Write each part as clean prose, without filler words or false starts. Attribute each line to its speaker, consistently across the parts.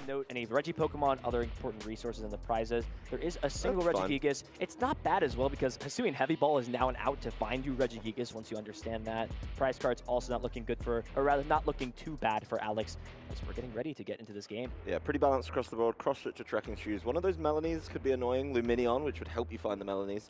Speaker 1: Fontenot, any Regi Pokemon, other important resources in the prizes. There is a single Regigigas. It's not bad as well because Hisuian Heavy Ball is now an out to find you Regigigas once you understand that. Prize cards also not looking good for, or rather not looking too bad for Alex as we're getting ready to get into this game.
Speaker 2: Yeah, pretty balanced across the board. Cross-switch to Trekking Shoes. One of those Melanies could be annoying. Luminion, which would help you find the Melanies,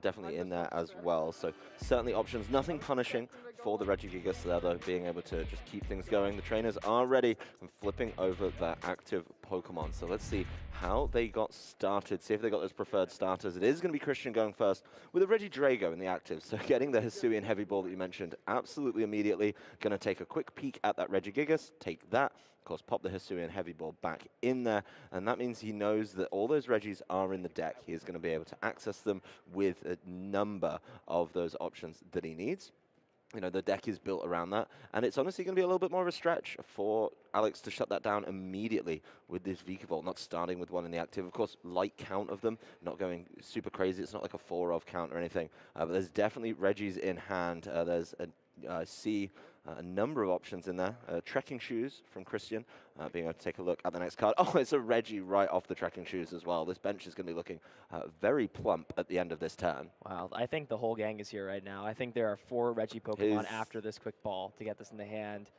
Speaker 2: definitely in there as well. So certainly options. Nothing punishing for the Regigigas there, though, being able to just keep things going. The trainers are ready and flipping over their active Pokemon. So let's see how they got started, see if they got those preferred starters. It is going to be Christian going first with a Regidrago in the active. So getting the Hisuian Heavy Ball that you mentioned absolutely immediately. Going to take a quick peek at that Regigigas, take that. Of course, pop the Hisuian Heavy Ball back in there, and that means he knows that all those Regis are in the deck. He is going to be able to access them with a number of those options that he needs. You know, the deck is built around that, and it's honestly going to be a little bit more of a stretch for Alex to shut that down immediately with this Vikavolt, not starting with one in the active. Of course, light count of them, not going super crazy. It's not like a 4-of count or anything, but there's definitely Regis in hand. There's I see a number of options in there. Trekking Shoes from Christian, being able to take a look at the next card. Oh, it's a Regi right off the Trekking Shoes as well. This bench is going to be looking very plump at the end of this turn.
Speaker 1: Wow, I think the whole gang is here right now. I think there are 4 Regi Pokemon after this quick ball to get this in the hand.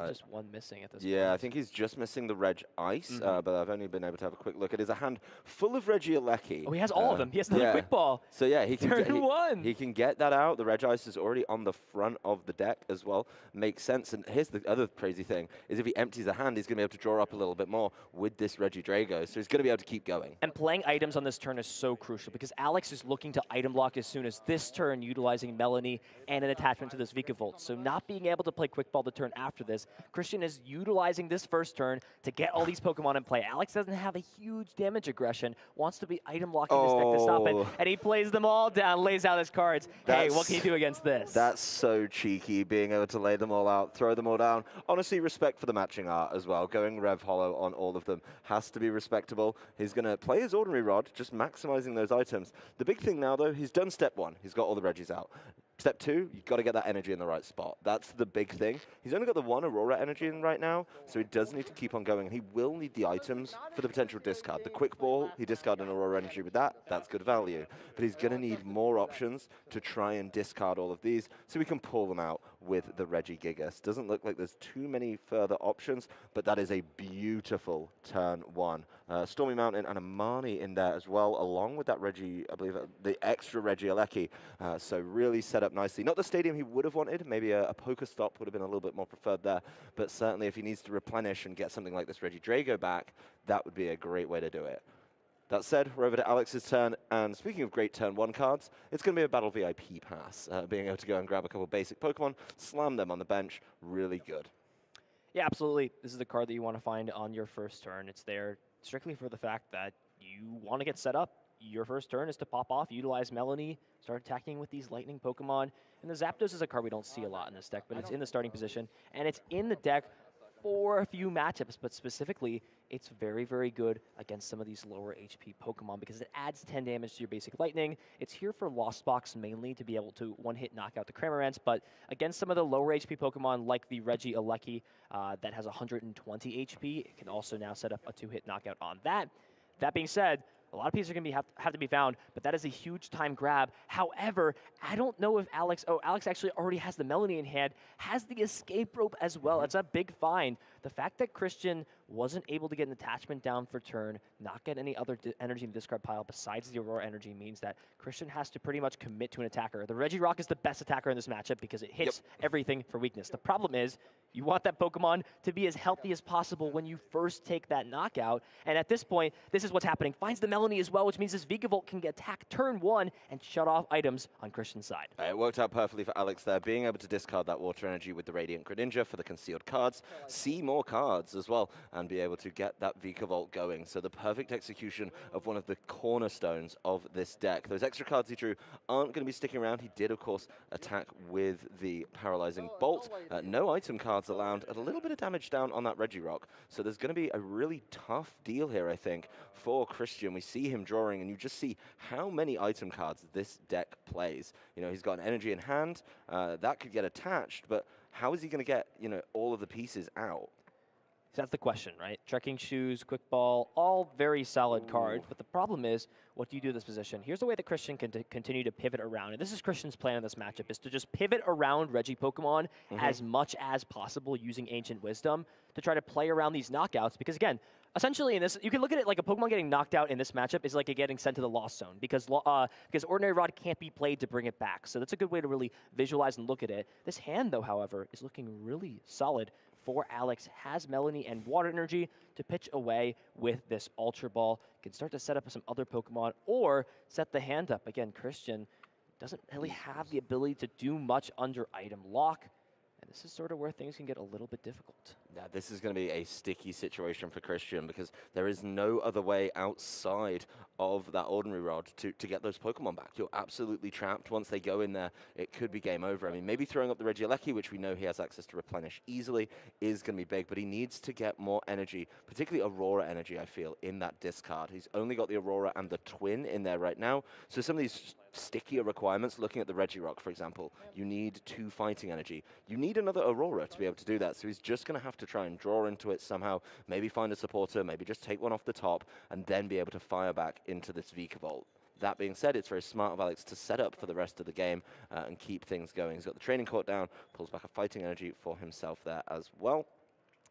Speaker 1: Just one missing at this point.
Speaker 2: Yeah, I think he's just missing the Reg Ice, but I've only been able to have a quick look. It is a hand full of Regieleki.
Speaker 1: Oh, he has all of them. He has another quick ball.
Speaker 2: So yeah, he can
Speaker 1: Turn one.
Speaker 2: He can get that out. The Reg Ice is already on the front of the deck as well. Makes sense. And here's the other crazy thing, is if he empties the hand, he's going to be able to draw up a little bit more with this Regidrago. So he's going to be able to keep going.
Speaker 1: And playing items on this turn is so crucial because Alex is looking to item block as soon as this turn, utilizing Melanie and an attachment to this Vikavolt. So not being able to play quick ball the turn after this, Christian is utilizing this first turn to get all these Pokemon in play. Alex doesn't have a huge damage aggression, wants to be item blocking this deck to stop it, and he plays them all down, lays out his cards. Hey, what can you do against this?
Speaker 2: That's so cheeky, being able to lay them all out, throw them all down. Honestly, respect for the matching art as well. Going Rev Hollow on all of them has to be respectable. He's going to play his Ordinary Rod, just maximizing those items. The big thing now, though, he's done step 1. He's got all the Regis out. Step 2, you've got to get that energy in the right spot. That's the big thing. He's only got the 1 Aurora energy in right now, so he does need to keep on going. He will need the items for the potential discard. The quick ball, he discarded an Aurora energy with that. That's good value. But he's going to need more options to try and discard all of these so we can pull them out with the Regigigas. Doesn't look like there's too many further options, but that is a beautiful turn 1. Stormy Mountain and a Marnie in there as well, along with that Regi, I believe the extra Regieleki. So really set up nicely. Not the stadium he would have wanted. Maybe a Pokestop would have been a little bit more preferred there. But certainly if he needs to replenish and get something like this Regidrago back, that would be a great way to do it. That said, we're over to Alex's turn, and speaking of great turn 1 cards, it's going to be a Battle VIP pass. Being able to go and grab a couple of basic Pokemon, slam them on the bench, really good.
Speaker 1: Yeah, absolutely. This is the card that you want to find on your first turn. It's there strictly for the fact that you want to get set up. Your first turn is to pop off, utilize Melanie, start attacking with these lightning Pokemon. And the Zapdos is a card we don't see a lot in this deck, but it's in the starting position, and it's in the deck for a few matchups, but specifically, it's very, very good against some of these lower HP Pokemon because it adds 10 damage to your basic lightning. It's here for Lost Box mainly to be able to one-hit knock out the Cramorants, but against some of the lower HP Pokemon like the Regieleki that has 120 HP, it can also now set up a 2-hit knockout on that. That being said, a lot of pieces are going to have to be found, but that is a huge time grab. However, I don't know if Alex actually already has the Melanie in hand, has the escape rope as well. It's a big find. The fact that Christian wasn't able to get an attachment down for turn, not get any other energy in the discard pile besides the Aurora energy means that Christian has to pretty much commit to an attacker. The Regirock is the best attacker in this matchup because it hits everything for weakness. The problem is you want that Pokemon to be as healthy as possible when you first take that knockout. And at this point, this is what's happening. Finds the Melanie as well, which means this Vikavolt can attack turn 1 and shut off items on Christian's side.
Speaker 2: It worked out perfectly for Alex there, being able to discard that Water Energy with the Radiant Greninja for the concealed cards, see more cards as well, and be able to get that Vikavolt going. So the perfect execution of one of the cornerstones of this deck. Those extra cards he drew aren't going to be sticking around. He did, of course, attack with the Paralyzing Bolt. No item cards allowed, a little bit of damage down on that Regirock. So there's going to be a really tough deal here, I think, for Christian. We see him drawing, and you just see how many item cards this deck plays. You know, he's got an energy in hand. That could get attached, but how is he going to get, you know, all of the pieces out?
Speaker 1: That's the question, right? Trekking Shoes, Quick Ball, all very solid cards, but the problem is, what do you do in this position? Here's the way that Christian can continue to pivot around, and this is Christian's plan in this matchup, is to just pivot around Regi Pokemon as much as possible using Ancient Wisdom to try to play around these knockouts, because again, essentially in this, you can look at it like a Pokemon getting knocked out in this matchup is like it getting sent to the Lost Zone, because Ordinary Rod can't be played to bring it back, so that's a good way to really visualize and look at it. This hand, though, however, is looking really solid for Alex, has Melanie and Water Energy to pitch away with this Ultra Ball. Can start to set up some other Pokemon or set the hand up. Again, Christian doesn't really have the ability to do much under item lock. And this is sort of where things can get a little bit difficult.
Speaker 2: Yeah, this is going to be a sticky situation for Christian because there is no other way outside of that Ordinary Rod to get those Pokemon back. You're absolutely trapped. Once they go in there, it could be game over. I mean, maybe throwing up the Regieleki, which we know he has access to replenish easily, is going to be big, but he needs to get more energy, particularly Aurora energy, I feel, in that discard. He's only got the Aurora and the Twin in there right now, so some of these stickier requirements, looking at the Regirock, for example, you need 2 fighting energy. You need another Aurora to be able to do that, so he's just going to have to try and draw into it somehow, maybe find a supporter, maybe just take one off the top, and then be able to fire back into this Vikavolt. That being said, it's very smart of Alex to set up for the rest of the game and keep things going. He's got the training court down, pulls back a fighting energy for himself there as well.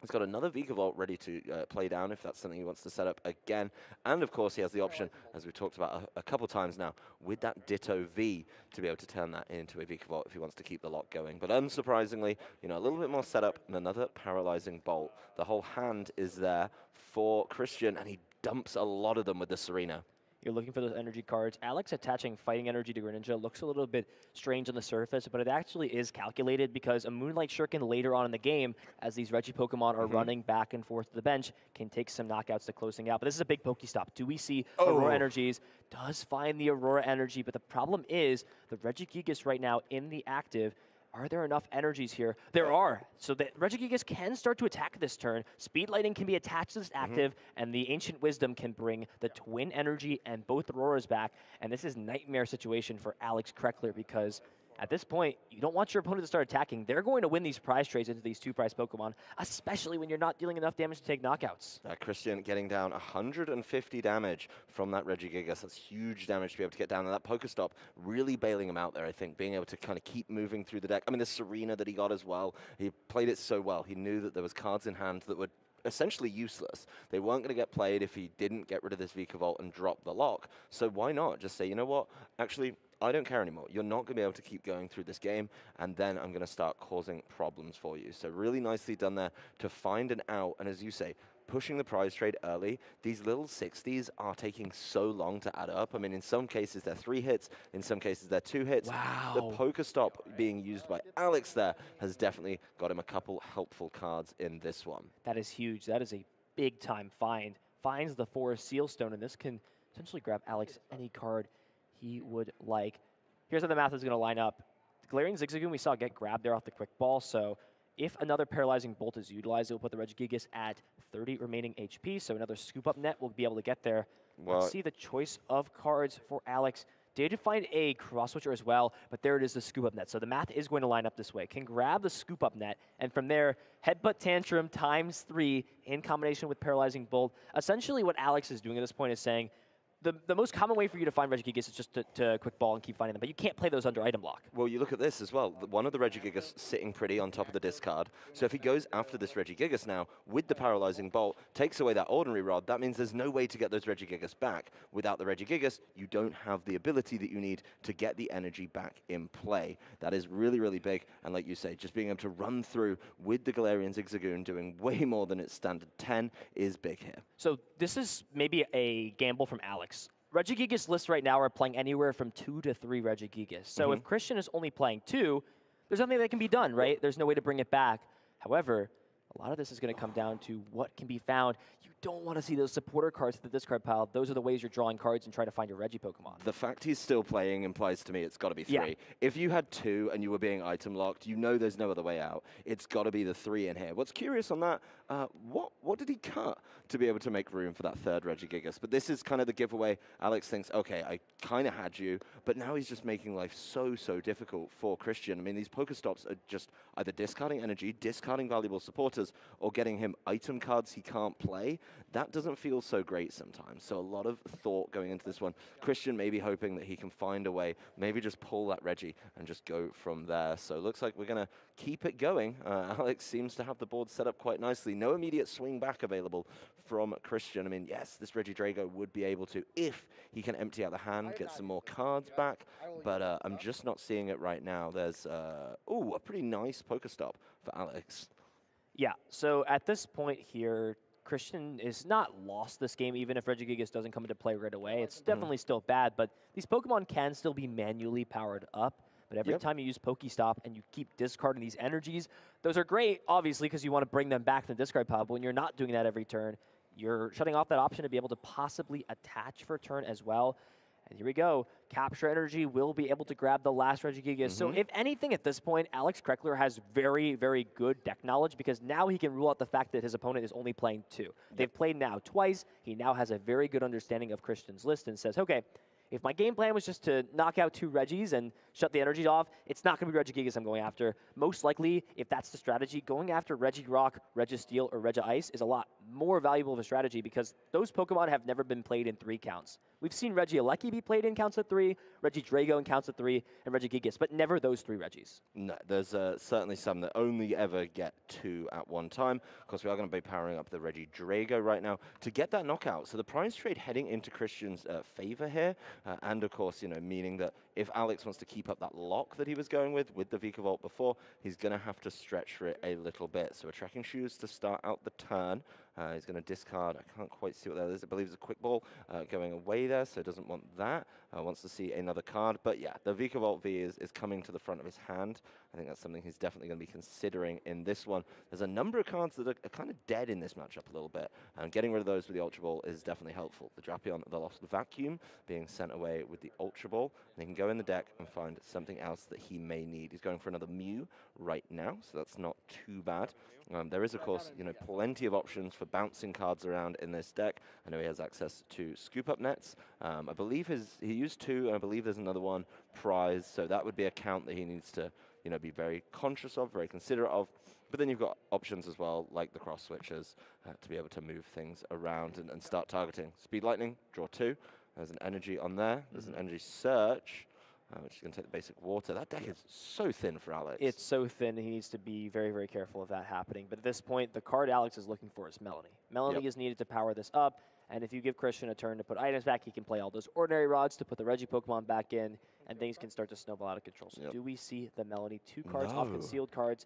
Speaker 2: He's got another Vikavolt ready to play down if that's something he wants to set up again. And of course, he has the option, as we've talked about a couple times now, with that Ditto V to be able to turn that into a Vikavolt if he wants to keep the lock going. But unsurprisingly, you know, a little bit more setup and another paralyzing bolt. The whole hand is there for Christian, and he dumps a lot of them with the Serena.
Speaker 1: You're looking for those energy cards. Alex attaching fighting energy to Greninja looks a little bit strange on the surface, but it actually is calculated because a Moonlight Shuriken later on in the game, as these Regi Pokemon are running back and forth to the bench, can take some knockouts to closing out. But this is a big Pokestop. Do we see Aurora Energies? Does find the Aurora Energy, but the problem is the Regigigas right now in the active. Are there enough energies here? There are. So the Regigigas can start to attack this turn. Speed Lightning can be attached to this active, and the Ancient Wisdom can bring the Twin Energy and both Auroras back. And this is nightmare situation for Alex Krekeler because at this point, you don't want your opponent to start attacking. They're going to win these prize trades into these 2-prize Pokemon, especially when you're not dealing enough damage to take knockouts.
Speaker 2: Christian getting down 150 damage from that Regigigas. That's huge damage to be able to get down. And that Pokestop really bailing him out there, I think, being able to kind of keep moving through the deck. I mean, the Serena that he got as well, he played it so well. He knew that there was cards in hand that would essentially useless. They weren't going to get played if he didn't get rid of this Vikavolt and drop the lock. So why not just say, you know what, actually, I don't care anymore. You're not going to be able to keep going through this game, and then I'm going to start causing problems for you. So really nicely done there to find an out, and as you say, pushing the prize trade early. These little 60s are taking so long to add up. I mean, in some cases, they're 3 hits. In some cases, they're 2 hits.
Speaker 1: Wow.
Speaker 2: The Pokestop being used by Alex there has definitely got him a couple helpful cards in this one.
Speaker 1: That is huge. That is a big-time find. Finds the Forest Sealstone, and this can essentially grab Alex any card he would like. Here's how the math is going to line up. The Galarian Zigzagoon we saw get grabbed there off the Quick Ball, so if another Paralyzing Bolt is utilized, it will put the Regigigas at 30 remaining HP, so another Scoop-Up Net will be able to get there.
Speaker 2: Well,
Speaker 1: let's see the choice of cards for Alex. Did find a Cross Switcher as well, but there it is, the Scoop-Up Net. So the math is going to line up this way. Can grab the Scoop-Up Net, and from there, Headbutt Tantrum times 3 in combination with Paralyzing Bolt. Essentially what Alex is doing at this point is saying, the most common way for you to find Regigigas is just to Quick Ball and keep finding them, but you can't play those under item lock.
Speaker 2: Well, you look at this as well. One of the Regigigas sitting pretty on top of the discard. So if he goes after this Regigigas now with the Paralyzing Bolt, takes away that Ordinary Rod, that means there's no way to get those Regigigas back. Without the Regigigas, you don't have the ability that you need to get the energy back in play. That is really, really big. And like you say, just being able to run through with the Galarian Zigzagoon doing way more than its standard 10 is big here.
Speaker 1: So this is maybe a gamble from Alex. Regigigas lists right now are playing anywhere from 2 to 3 Regigigas. So if Christian is only playing 2, there's nothing that can be done, right? There's no way to bring it back. However, a lot of this is going to come down to what can be found. You don't want to see those supporter cards at the discard pile. Those are the ways you're drawing cards and trying to find your Regi Pokemon.
Speaker 2: The fact he's still playing implies to me it's got to be 3.
Speaker 1: Yeah.
Speaker 2: If you had 2 and you were being item locked, you know there's no other way out. It's got to be the 3 in here. What's curious on that, what did he cut to be able to make room for that 3rd Regigigas? But this is kind of the giveaway. Alex thinks, okay, I kind of had you, but now he's just making life so, so difficult for Christian. I mean, these Pokestops are just either discarding energy, discarding valuable supporters, counters or getting him item cards he can't play, that doesn't feel so great sometimes. So a lot of thought going into this one. Christian maybe hoping that he can find a way, maybe just pull that Regi and just go from there. So it looks like we're going to keep it going. Alex seems to have the board set up quite nicely. No immediate swing back available from Christian. I mean, yes, this Regi Drago would be able to, if he can empty out the hand, get some more cards back, but I'm just not seeing it right now. There's, a pretty nice Pokestop for Alex.
Speaker 1: Yeah, so at this point here, Christian is not lost this game, even if Regigigas doesn't come into play right away. It's definitely still bad, but these Pokemon can still be manually powered up. But every time you use Pokestop and you keep discarding these energies, those are great, obviously, because you want to bring them back to the discard pile. But when you're not doing that every turn, you're shutting off that option to be able to possibly attach for a turn as well. And here we go. Capture Energy will be able to grab the last Regigigas. So if anything at this point, Alex Krekeler has very, very good deck knowledge because now he can rule out the fact that his opponent is only playing 2. They've played now twice. He now has a very good understanding of Christian's list and says, okay, if my game plan was just to knock out 2 Regis and shut the energies off, it's not going to be Regigigas I'm going after. Most likely, if that's the strategy, going after Regirock, Registeel, or Regice is a lot more valuable of a strategy because those Pokemon have never been played in 3 counts. We've seen Regieleki be played in counts of 3, Regidrago in counts of 3, and Regigigas, but never those 3 Regis.
Speaker 2: No, there's certainly some that only ever get 2 at one time. Of course, we are going to be powering up the Regidrago right now to get that knockout. So the prize trade heading into Christian's favor here, and of course, meaning that if Alex wants to keep up that lock that he was going with the Vikavolt before, he's going to have to stretch for it a little bit. So we're tracking shoes to start out the turn. He's going to discard. I can't quite see what that is. I believe it's a quick ball going away there, so doesn't want that. Wants to see another card. But yeah, the Vikavolt V is coming to the front of his hand. I think that's something he's definitely going to be considering in this one. There's a number of cards that are kind of dead in this matchup a little bit, and getting rid of those with the Ultra Ball is definitely helpful. The Drapion, the Lost Vacuum, being sent away with the Ultra Ball. And he can go in the deck and find something else that he may need. He's going for another Mew right now, so that's not too bad. There is, of course, plenty of options for bouncing cards around in this deck. I know he has access to Scoop Up Nets. I believe he used 2, and I believe there's another one, Prize, so that would be a count that he needs to be very conscious of, very considerate of. But then you've got options as well, like the cross switches, to be able to move things around and start targeting. Speed Lightning, draw 2. There's an energy on there. There's an energy search, which is going to take the basic water. That deck is so thin for Alex.
Speaker 1: It's so thin. He needs to be very, very careful of that happening. But at this point, the card Alex is looking for is Melanie. Melanie is needed to power this up. And if you give Christian a turn to put items back, he can play all those ordinary rods to put the Regi Pokemon back in, and things can start to snowball out of control. So do we see the Melanie? 2 cards off concealed cards.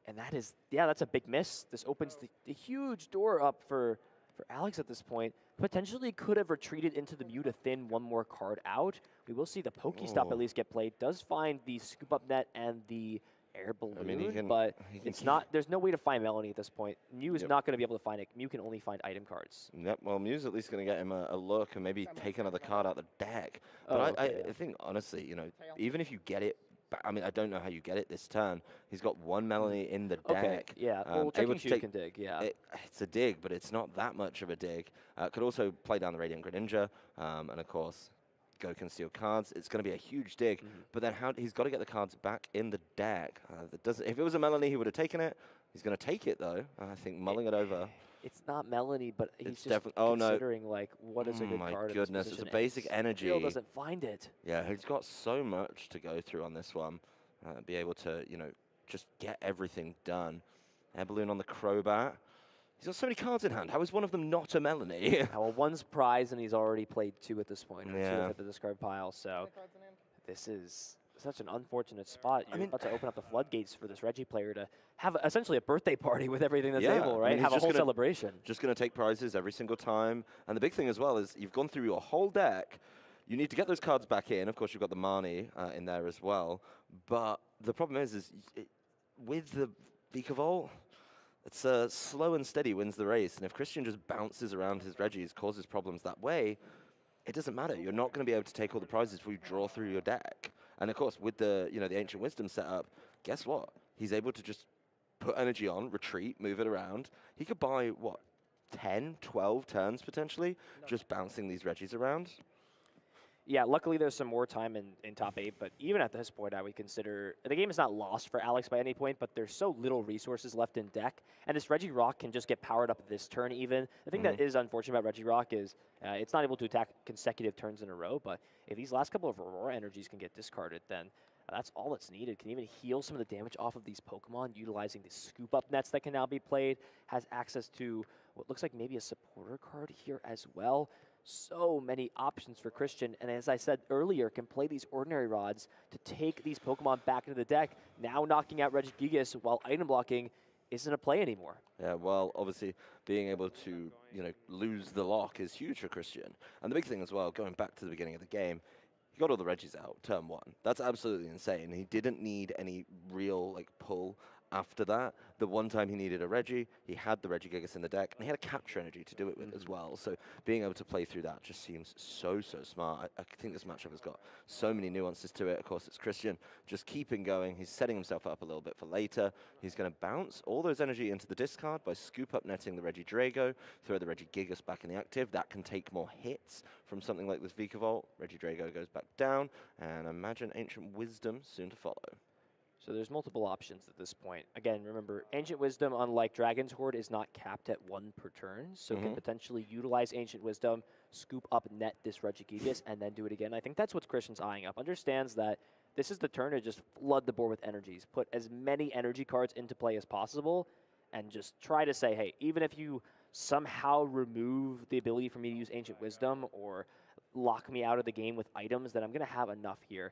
Speaker 1: And that is, that's a big miss. This opens the huge door up for Alex at this point. Potentially could have retreated into the Mew to thin one more card out. We will see the Pokestop at least get played. Does find the Scoop Up Net and the Air Balloon, but it's not. There's no way to find Melanie at this point. Mew is not going to be able to find it. Mew can only find item cards.
Speaker 2: Yep, well, Mew's at least going to get him a look and maybe take another card out the deck. But I think, honestly, even if you get it, I mean, I don't know how you get it this turn. He's got 1 Melanie in the deck.
Speaker 1: Yeah, well, Checking Shoes can dig,
Speaker 2: It's a dig, but it's not that much of a dig. Could also play down the Radiant Greninja, and of course, go conceal cards. It's going to be a huge dig, but then he's got to get the cards back in the deck. If it was a Melanie, he would have taken it. He's going to take it, though. I think mulling it over.
Speaker 1: It's not Melanie, but he's just considering, like, what is a good card.
Speaker 2: Oh, my goodness, it's a basic energy.
Speaker 1: Still doesn't find it.
Speaker 2: Yeah, he's got so much to go through on this one. Be able to, just get everything done. Air Balloon on the Crobat. He's got so many cards in hand. How is one of them not a Melanie?
Speaker 1: Well, one's prize, and he's already played 2 at this point.
Speaker 2: Yeah.
Speaker 1: 2 at the discard pile, so this is such an unfortunate spot. You're about to open up the floodgates for this Regi player to have essentially a birthday party with everything that's able, right? Have a whole celebration.
Speaker 2: Just going to take prizes every single time. And the big thing as well is you've gone through your whole deck. You need to get those cards back in. Of course, you've got the Marnie in there as well. But the problem is with the Vikavolt, it's slow and steady wins the race. And if Christian just bounces around his Regis, causes problems that way, it doesn't matter. You're not going to be able to take all the prizes before you draw through your deck. And of course, with the the Ancient Wisdom setup, guess what? He's able to just put energy on, retreat, move it around. He could buy, what, 10, 12 turns potentially, just bouncing these Regis around?
Speaker 1: Yeah, luckily there's some more time in top 8, but even at this point, I would consider the game is not lost for Alex by any point, but there's so little resources left in deck, and this RegiRock can just get powered up this turn even. The thing that is unfortunate about RegiRock is it's not able to attack consecutive turns in a row, but if these last couple of Aurora energies can get discarded, then that's all that's needed. Can even heal some of the damage off of these Pokemon, utilizing the scoop up nets that can now be played, has access to what looks like maybe a supporter card here as well. So many options for Christian, and as I said earlier, can play these ordinary rods to take these Pokemon back into the deck, now knocking out Regigigas while item blocking isn't a play anymore.
Speaker 2: Yeah, well, obviously, being able to, lose the lock is huge for Christian. And the big thing as well, going back to the beginning of the game, he got all the Regis out, turn 1. That's absolutely insane. He didn't need any real, pull after that. The one time he needed a Regi, he had the Regigigas in the deck, and he had a capture energy to do it with as well. So being able to play through that just seems so smart. I think this matchup has got so many nuances to it. Of course, it's Christian just keeping going. He's setting himself up a little bit for later. He's going to bounce all those energy into the discard by scoop up netting the Regidrago, throw the Regigigas back in the active. That can take more hits from something like this Vikavolt. Regidrago goes back down, and imagine Ancient Wisdom soon to follow.
Speaker 1: So there's multiple options at this point. Again, remember, Ancient Wisdom, unlike Dragon's Horde, is not capped at 1 per turn, so can potentially utilize Ancient Wisdom, scoop up net this Regigigas, and then do it again. I think that's what Christian's eyeing up. Understands that this is the turn to just flood the board with energies, put as many energy cards into play as possible, and just try to say, hey, even if you somehow remove the ability for me to use Ancient Wisdom or lock me out of the game with items, then I'm going to have enough here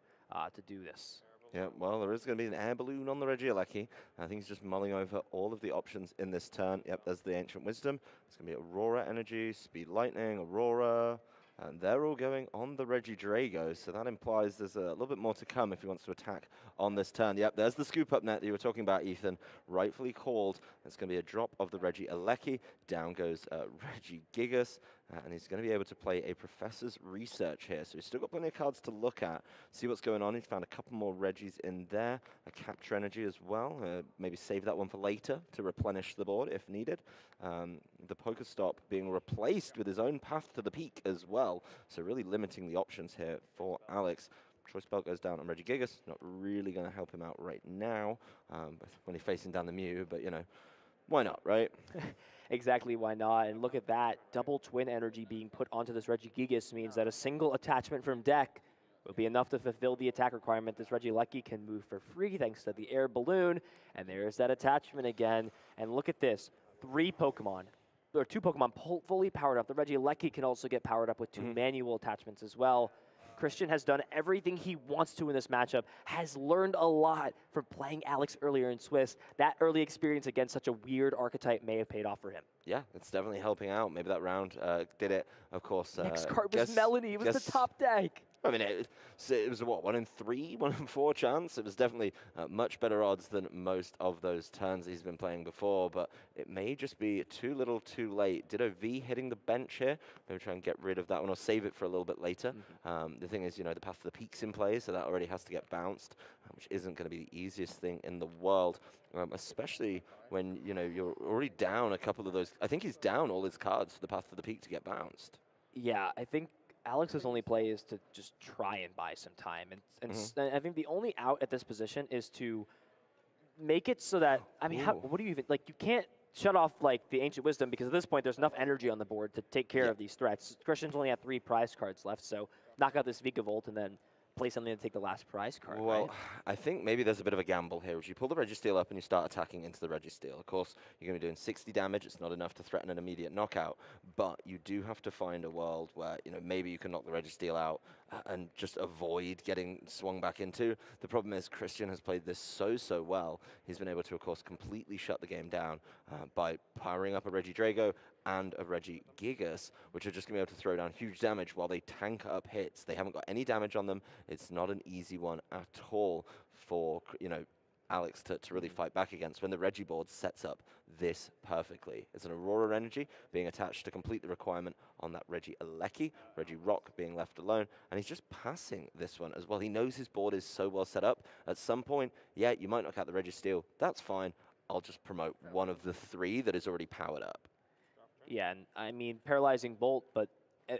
Speaker 1: to do this.
Speaker 2: Yeah, well, there is going to be an air balloon on the Regieleki. I think he's just mulling over all of the options in this turn. Yep, there's the Ancient Wisdom. It's going to be Aurora Energy, Speed Lightning, Aurora, and they're all going on the Regidrago, so that implies there's a little bit more to come if he wants to attack on this turn. Yep, there's the scoop up net that you were talking about, Ethan, rightfully called. It's going to be a drop of the Regieleki. Down goes Regigigas. And he's going to be able to play a Professor's Research here. So he's still got plenty of cards to look at, see what's going on. He's found a couple more Regis in there, a Capture Energy as well. Maybe save that one for later to replenish the board if needed. The Pokestop being replaced with his own Path to the Peak as well. So really limiting the options here for Alex. Choice Belt goes down on Regigigas. Not really going to help him out right now when he's facing down the Mew, but why not, right?
Speaker 1: Exactly, why not? And look at that. Double twin energy being put onto this Regigigas means that a single attachment from deck will be enough to fulfill the attack requirement. This Regieleki can move for free thanks to the air balloon. And there's that attachment again. And look at this. 2 Pokemon fully powered up. The Regieleki can also get powered up with 2 manual attachments as well. Christian has done everything he wants to in this matchup, has learned a lot from playing Alex earlier in Swiss. That early experience against such a weird architect may have paid off for him.
Speaker 2: Yeah, it's definitely helping out. Maybe that round did it, of course.
Speaker 1: Next card was Melanie. It was the top deck.
Speaker 2: I mean, it was what, 1 in 3, 1 in 4 chance? It was definitely much better odds than most of those turns he's been playing before, but it may just be too little too late. Ditto V hitting the bench here. Maybe try and get rid of that one or save it for a little bit later. The thing is, the Path to the Peak's in play, so that already has to get bounced, which isn't going to be the easiest thing in the world, especially when, you're already down a couple of those. I think he's down all his cards for the Path to the Peak to get bounced.
Speaker 1: Yeah, I think Alex's only play is to just try and buy some time. And I think the only out at this position is to make it so that, I mean, what do you even, you can't shut off, the Ancient Wisdom, because at this point there's enough energy on the board to take care of these threats. Christian's only have 3 prize cards left, so knock out this Vikavolt and then play something to take the last prize card,
Speaker 2: Well,
Speaker 1: right?
Speaker 2: I think maybe there's a bit of a gamble here. If you pull the Registeel up and you start attacking into the Registeel, of course, you're going to be doing 60 damage. It's not enough to threaten an immediate knockout, but you do have to find a world where, maybe you can knock the Registeel out and just avoid getting swung back into. The problem is Christian has played this so well. He's been able to, of course, completely shut the game down by powering up a Regidrago and a Regigigas, which are just going to be able to throw down huge damage while they tank up hits. They haven't got any damage on them. It's not an easy one at all for, Alex to really fight back against when the Regi board sets up this perfectly. It's an Aurora Energy being attached to complete the requirement on that Regieleki, RegiRock being left alone, and he's just passing this one as well. He knows his board is so well set up. At some point, yeah, you might knock out the Registeel. That's fine. I'll just promote one of the 3 that is already powered up.
Speaker 1: Yeah, and I mean, Paralyzing Bolt, but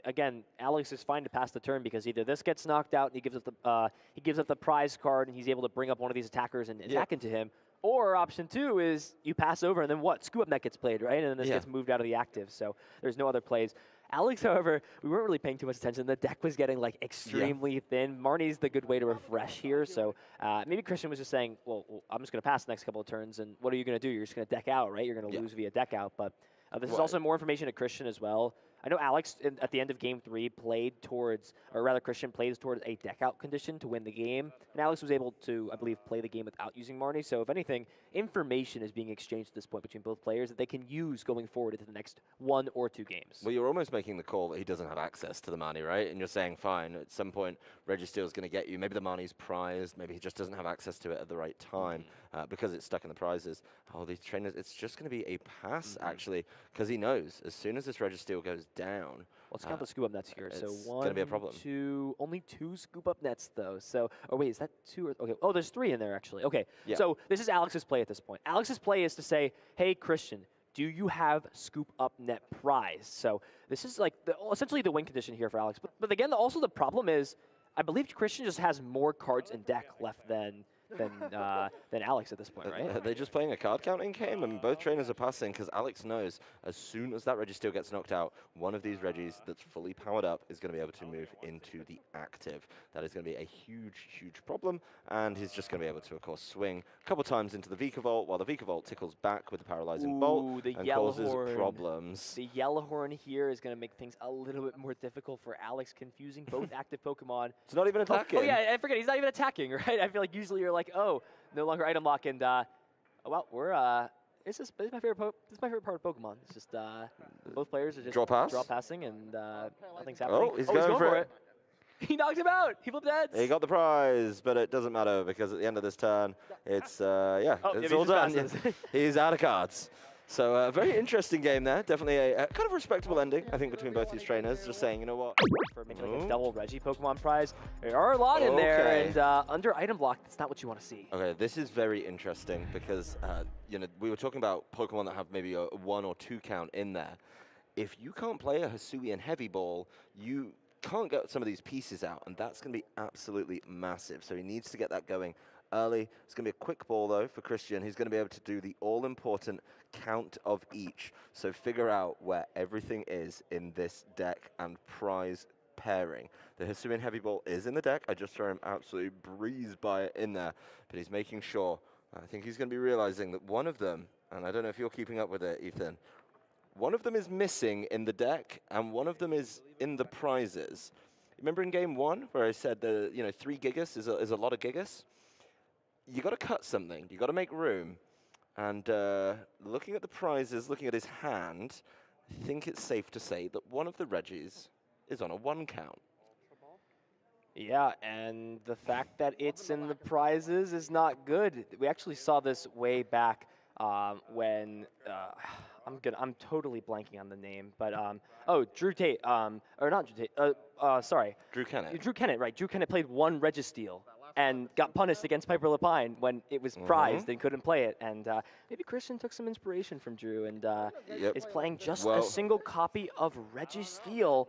Speaker 1: again, Alex is fine to pass the turn because either this gets knocked out and he gives up the prize card and he's able to bring up one of these attackers and attack into him. Or option 2 is you pass over and then what? Scoop Up Net gets played, right? And then this gets moved out of the active. So there's no other plays. Alex, however, we weren't really paying too much attention. The deck was getting like extremely thin. Marnie's the good way to refresh here. So maybe Christian was just saying, well, I'm just going to pass the next couple of turns. And what are you going to do? You're just going to deck out, right? You're going to lose via deck out. But this is also more information to Christian as well. I know Alex, at the end of Game 3, played towards, or rather Christian plays towards a deck-out condition to win the game. And Alex was able to, I believe, play the game without using Marnie. So if anything, information is being exchanged at this point between both players that they can use going forward into the next 1 or 2 games.
Speaker 2: Well, you're almost making the call that he doesn't have access to the Marnie, right? And you're saying, fine, at some point, RegiSteel's going to get you. Maybe the Marnie's prized. Maybe he just doesn't have access to it at the right time because it's stuck in the prizes. Oh, these trainers, it's just going to be a pass, actually, because he knows as soon as this RegiSteel goes down.
Speaker 1: Let's count the scoop up nets here. So
Speaker 2: it's gonna be a problem.
Speaker 1: 2, only 2 scoop up nets though. So, oh wait, is that 2 or, okay. Oh, there's 3 in there actually. Okay, so this is Alex's play at this point. Alex's play is to say, hey, Christian, do you have scoop up net prize? So this is like essentially the win condition here for Alex. But again, also the problem is, I believe Christian just has more cards in deck left than Alex at this point, right?
Speaker 2: Are they just playing a card counting game? I mean, both trainers are passing because Alex knows as soon as that RegiSteel gets knocked out, one of these Regis that's fully powered up is going to be able to move into the active. That is going to be a huge, huge problem, and he's just going to be able to, of course, swing a couple times into the Vikavolt, while the Vikavolt tickles back with the paralyzing bolt and causes problems.
Speaker 1: The yellow horn here is going to make things a little bit more difficult for Alex, confusing both active Pokemon.
Speaker 2: It's not even attacking.
Speaker 1: Oh yeah, I forget, he's not even attacking, right? I feel like usually you're like, oh, no longer item lock, and well, we're this is my favorite part of Pokemon. It's just both players are just draw passing, and nothing's happening.
Speaker 2: Oh, he's going for it.
Speaker 1: He knocked him out. He flipped heads.
Speaker 2: He got the prize, but it doesn't matter because at the end of this turn, it's it's all done. He's out of cards. So a very interesting game there. Definitely a kind of respectable ending, I think, between both these trainers. Just saying, you know what?
Speaker 1: For making like a double Regi Pokemon prize. There are a lot in there, and under item block, that's not what you want to see.
Speaker 2: Okay, this is very interesting because, you know, we were talking about Pokemon that have maybe a 1 or 2 count in there. If you can't play a Hisuian Heavy Ball, you can't get some of these pieces out, and that's going to be absolutely massive. So he needs to get that going early. It's going to be a quick ball, though, for Christian. He's going to be able to do the all-important count of each. So figure out where everything is in this deck and prize pairing. The Hisuian Heavy Ball is in the deck. I just saw him absolutely breeze by it in there. But he's making sure. I think he's going to be realizing that one of them, and I don't know if you're keeping up with it, Ethan, one of them is missing in the deck, and one of them is in the prizes. Remember in Game 1 where I said the 3 Gigas is a lot of Gigas? You got to cut something. You got to make room. And looking at the prizes, looking at his hand, I think it's safe to say that one of the Regis is on a 1 count.
Speaker 1: Yeah, and the fact that it's in the prizes is not good. We actually saw this way back when I'm totally blanking on the name, but Drew Tate, or not Drew Tate, sorry.
Speaker 2: Drew Kennett.
Speaker 1: Drew Kennett, right? Drew Kennett played 1 RegiSteel and got punished against Piper Lapine when it was prized and couldn't play it. And maybe Christian took some inspiration from Drew and is playing just a single copy of RegiSteel,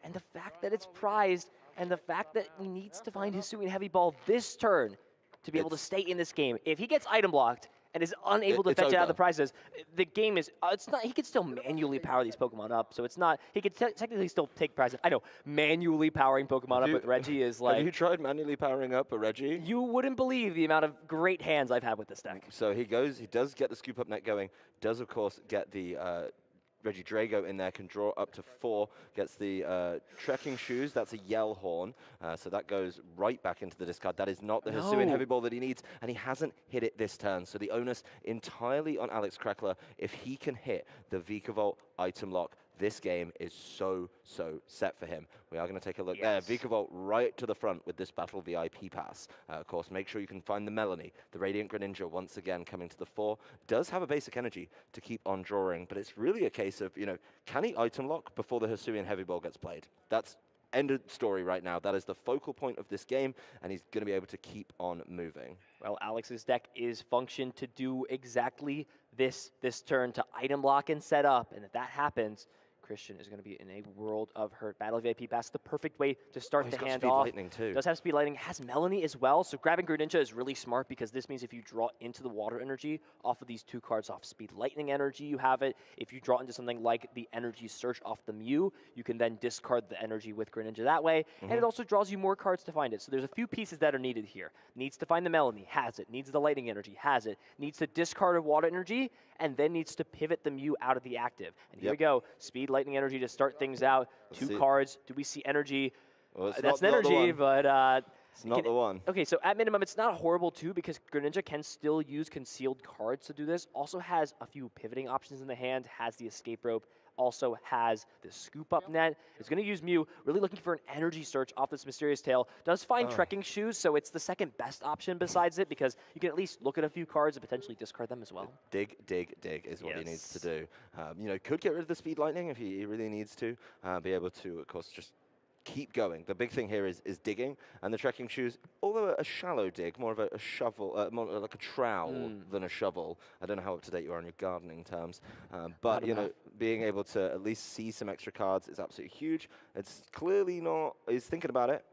Speaker 1: and the fact that it's prized and the fact that he needs to find Hisuian Heavy Ball this turn to be able to stay in this game. If he gets item blocked and is unable to fetch it out of the prizes, the game is, it's not, he could still manually power these Pokemon up, so it's not, he could technically still take prizes. I know, manually powering Pokemon up with Regi is like...
Speaker 2: Have you tried manually powering up a Regi?
Speaker 1: You wouldn't believe the amount of great hands I've had with this deck.
Speaker 2: So he does get the scoop up net going, does of course get the Regi Drago in there, can draw up to 4, gets the trekking shoes, that's a yell horn, so that goes right back into the discard. That is not the Hisuian Heavy Ball that he needs, and he hasn't hit it this turn, so the onus entirely on Alex Krekeler. If he can hit the Vikavolt item lock, this game is so set for him. We are going to take a look there. Vikavolt right to the front with this Battle VIP pass. Of course, make sure you can find the Melanie. The Radiant Greninja, once again, coming to the fore. Does have a basic energy to keep on drawing, but it's really a case of, can he item lock before the Hisuian Heavy Ball gets played? That's end of story right now. That is the focal point of this game, and he's going to be able to keep on moving.
Speaker 1: Well, Alex's deck is functioned to do exactly this turn, to item lock and set up, and if that happens, Christian is going to be in a world of hurt. Battle VIP Pass, the perfect way to start the hand
Speaker 2: speed
Speaker 1: off.
Speaker 2: lightning too.
Speaker 1: Does have speed lightning, has Melanie as well. So grabbing Greninja is really smart because this means if you draw into the water energy off of these 2 cards off speed lightning energy, you have it. If you draw into something like the energy surge off the Mew, you can then discard the energy with Greninja that way. And it also draws you more cards to find it. So there's a few pieces that are needed here. Needs to find the Melanie, has it. Needs the lightning energy, has it. Needs to discard a water energy, and then needs to pivot the Mew out of the active. And here we go. Speed lightning energy to start things out.
Speaker 2: Let's
Speaker 1: 2
Speaker 2: see.
Speaker 1: cards. Do we see energy?
Speaker 2: Well, it's
Speaker 1: That's
Speaker 2: not
Speaker 1: an energy, but...
Speaker 2: it's not the one.
Speaker 1: Okay, so at minimum, it's not horrible too because Greninja can still use concealed cards to do this. Also has a few pivoting options in the hand, has the escape rope, also has the scoop up net. It's going to use Mew, really looking for an energy search off this Mysterious Tail. Does find trekking shoes, so it's the second best option besides it because you can at least look at a few cards and potentially discard them as well.
Speaker 2: Dig is what he needs to do. You know, could get rid of the speed lightning if he really needs to. Be able to, of course, just keep going. The big thing here is digging, and the trekking shoes, although a shallow dig, more of a shovel, more like a trowel than a shovel. I don't know how up to date you are on your gardening terms, but you know, being able to at least see some extra cards is absolutely huge. It's clearly not. He's thinking about it,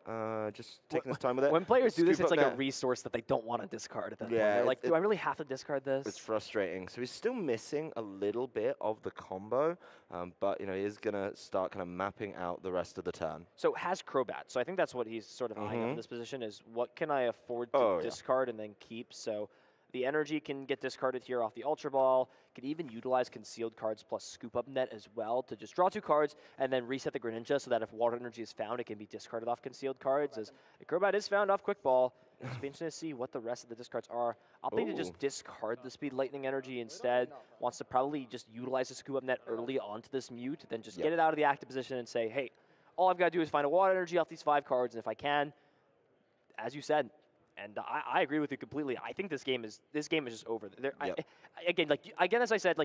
Speaker 2: just taking his time with it.
Speaker 1: When players do this, it's like
Speaker 2: a
Speaker 1: resource that they don't want to discard at that point.
Speaker 2: Yeah,
Speaker 1: They're like, do I really have to discard this?
Speaker 2: It's frustrating. So he's still missing a little bit of the combo, but you know, he is gonna start kind of mapping out the rest of the turn.
Speaker 1: So has Crobat. So I think that's what he's sort of eyeing up in this position is what can I afford to discard and then keep. So the energy can get discarded here off the Ultra Ball. Could even utilize concealed cards plus scoop up net as well to just draw 2 cards and then reset the Greninja so that if water energy is found, it can be discarded off concealed cards. As Crobat is found off Quick Ball, it's be interesting to see what the rest of the discards are. Opting to just discard the speed lightning energy instead. Wants to probably just utilize the scoop up net early onto this Mew to then just get it out of the active position and say, hey, all I've got to do is find a water energy off these 5 cards, and if I can, as you said, and I agree with you completely. I think this game is just over. Again, as I said,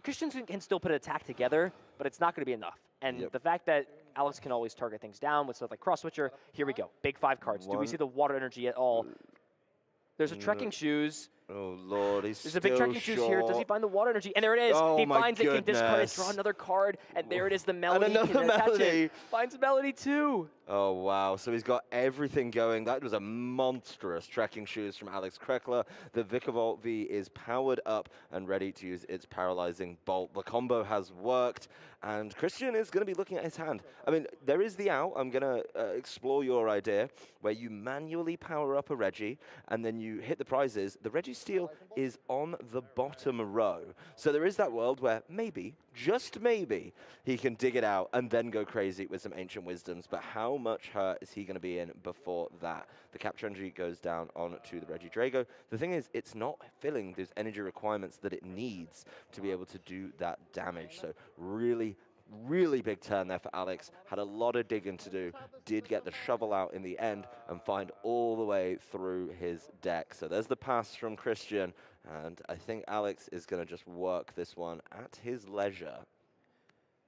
Speaker 1: Christians can still put an attack together, but it's not going to be enough. And the fact that Alex can always target things down with stuff like Cross Switcher, here we go. Big 5 cards. Do we see the water energy at all? There's a trekking shoes.
Speaker 2: Oh, Lord,
Speaker 1: There's a big trekking shoes here. Does he find the water energy? And there it is.
Speaker 2: Oh,
Speaker 1: he finds it, can discard it, draw another card, and there it is, the Melody.
Speaker 2: And another Melody.
Speaker 1: Finds Melody too.
Speaker 2: Oh, wow. So he's got everything going. That was a monstrous trekking shoes from Alex Krekeler. The Vikavolt V is powered up and ready to use its paralyzing bolt. The combo has worked, and Christian is going to be looking at his hand. I mean, there is the out. I'm going to explore your idea where you manually power up a Regi, and then you hit the prizes. The Regi Steel is on the bottom row. So there is that world where maybe, just maybe, he can dig it out and then go crazy with some Ancient Wisdoms. But how much hurt is he going to be in before that? The capture energy goes down onto the Regi Drago. The thing is, it's not filling those energy requirements that it needs to be able to do that damage. So really big turn there for Alex. Had a lot of digging to do. Did get the shovel out in the end and find all the way through his deck. So there's the pass from Christian. And I think Alex is going to just work this one at his leisure.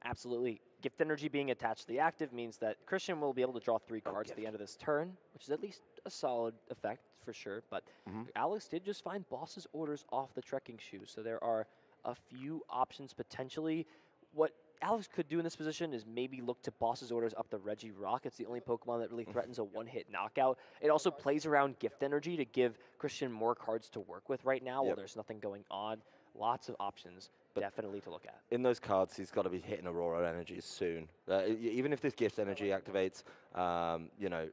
Speaker 1: Absolutely. Gift energy being attached to the active means that Christian will be able to draw 3 cards at the end of this turn, which is at least a solid effect for sure. But Alex did just find Boss's Orders off the trekking shoes. So there are a few options potentially. What Alex could do in this position is maybe look to Boss's Orders up the Regi Rock. It's the only Pokemon that really threatens a one-hit knockout. It also plays around gift energy to give Christian more cards to work with right now while there's nothing going on. Lots of options definitely to look at.
Speaker 2: In those cards, he's got to be hitting Aurora energies soon. Even if this gift energy activates, you know,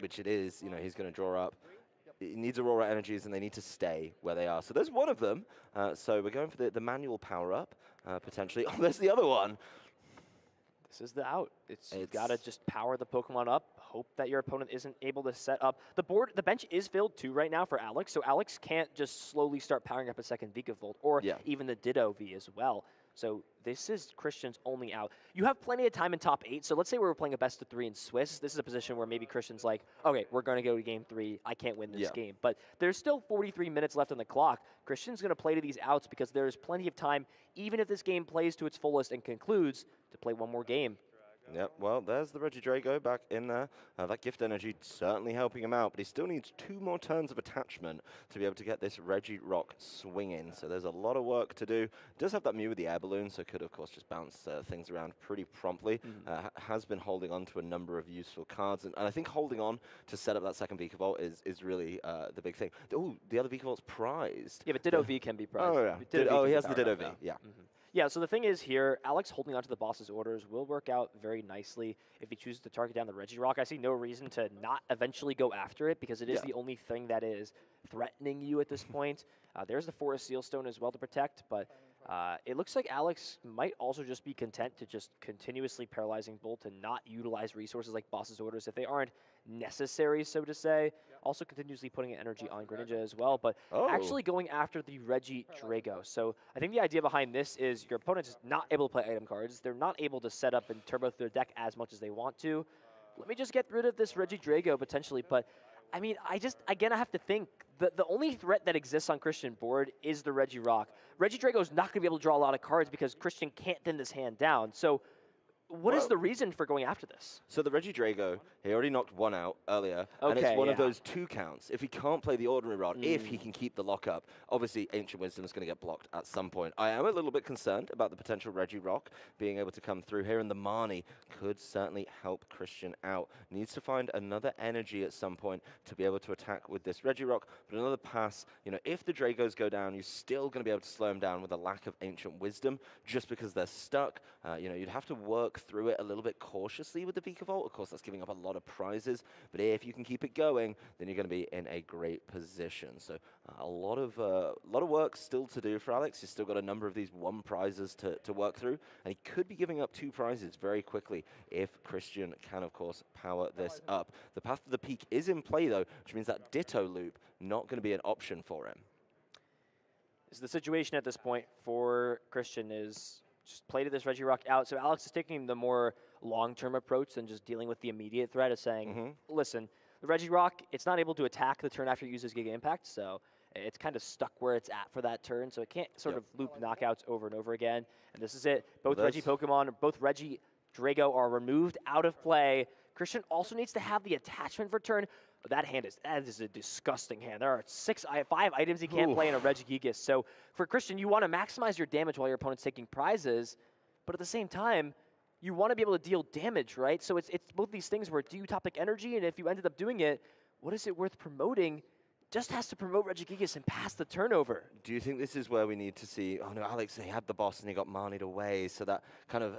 Speaker 2: which it is, you know, he's going to draw up. He needs Aurora energies, and they need to stay where they are. So there's one of them. So we're going for the manual power-up, potentially. Oh, there's the other one.
Speaker 1: This is the out. You've got to just power the Pokemon up, hope that your opponent isn't able to set up. The bench is filled too right now for Alex, so Alex can't just slowly start powering up a second Vikavolt, or even the Ditto V as well. So this is Christian's only out. You have plenty of time in top 8, so let's say we were playing a best of 3 in Swiss. This is a position where maybe Christian's like, okay, we're going to go to game 3. I can't win this game. But there's still 43 minutes left on the clock. Christian's going to play to these outs because there's plenty of time, even if this game plays to its fullest and concludes, to play one more game.
Speaker 2: Yep, well, there's the Regidrago back in there. That gift energy certainly helping him out, but he still needs 2 more turns of attachment to be able to get this Regirock swinging. So there's a lot of work to do. Does have that Mew with the air balloon, so could, of course, just bounce things around pretty promptly. Has been holding on to a number of useful cards, and I think holding on to set up that second Vikavolt is really the big thing. Oh, the other Vikavolt's prized.
Speaker 1: Yeah, but Ditto V can be prized.
Speaker 2: Oh, yeah. He has the Ditto V, yeah.
Speaker 1: Yeah, so the thing is here, Alex holding on to the boss's orders will work out very nicely if he chooses to target down the Regirock. I see no reason to not eventually go after it because it is the only thing that is threatening you at this point. There's the Forest Sealstone as well to protect, but it looks like Alex might also just be content to just continuously paralyzing Bolt and not utilize resources like boss's orders if they aren't necessary, so to say. Also continuously putting energy on Greninja as well, but actually going after the Regidrago. So I think the idea behind this is your opponent is not able to play item cards. They're not able to set up and turbo their deck as much as they want to. Let me just get rid of this Regidrago potentially, but I mean, I have to think, the only threat that exists on Christian board is the Regirock. Regidrago is not going to be able to draw a lot of cards because Christian can't thin this hand down. So what is the reason for going after this?
Speaker 2: So the Regidrago, he already knocked one out earlier, and it's one of those 2 counts. If he can't play the Ordinary Rod, if he can keep the lockup, obviously Ancient Wisdom is going to get blocked at some point. I am a little bit concerned about the potential Regirock being able to come through here, and the Marnie could certainly help Christian out. Needs to find another energy at some point to be able to attack with this Regirock, but another pass, you know, if the Dragos go down, you're still going to be able to slow him down with a lack of Ancient Wisdom, just because they're stuck. You know, you'd have to work through it a little bit cautiously with the Vikavolt. Of course, that's giving up a lot of prizes, but if you can keep it going, then you're going to be in a great position. So a lot of work still to do for Alex. He's still got a number of these 1 prizes to work through, and he could be giving up 2 prizes very quickly if Christian can, of course, power this up. The Path to the Peak is in play, though, which means that Ditto loop not going to be an option for him.
Speaker 1: So the situation at this point for Christian is just play to this Regirock out. So Alex is taking the more long-term approach than just dealing with the immediate threat of saying, listen, the Regirock, it's not able to attack the turn after it uses Giga Impact, so it's kind of stuck where it's at for that turn, so it can't sort of loop knockouts over and over again. And this is it. Both Regi Pokemon, both Regidrago are removed out of play. Christian also needs to have the attachment for turn. That is a disgusting hand. There are 5 items he can't play in a Regigigas. So for Christian, you want to maximize your damage while your opponent's taking prizes, but at the same time, you want to be able to deal damage, right? So it's both these things where do you topic energy, and if you ended up doing it, what is it worth promoting? Just has to promote Regigigas and pass the turnover.
Speaker 2: Do you think this is where we need to see, oh no, Alex, he had the boss and he got Marnied away, so that kind of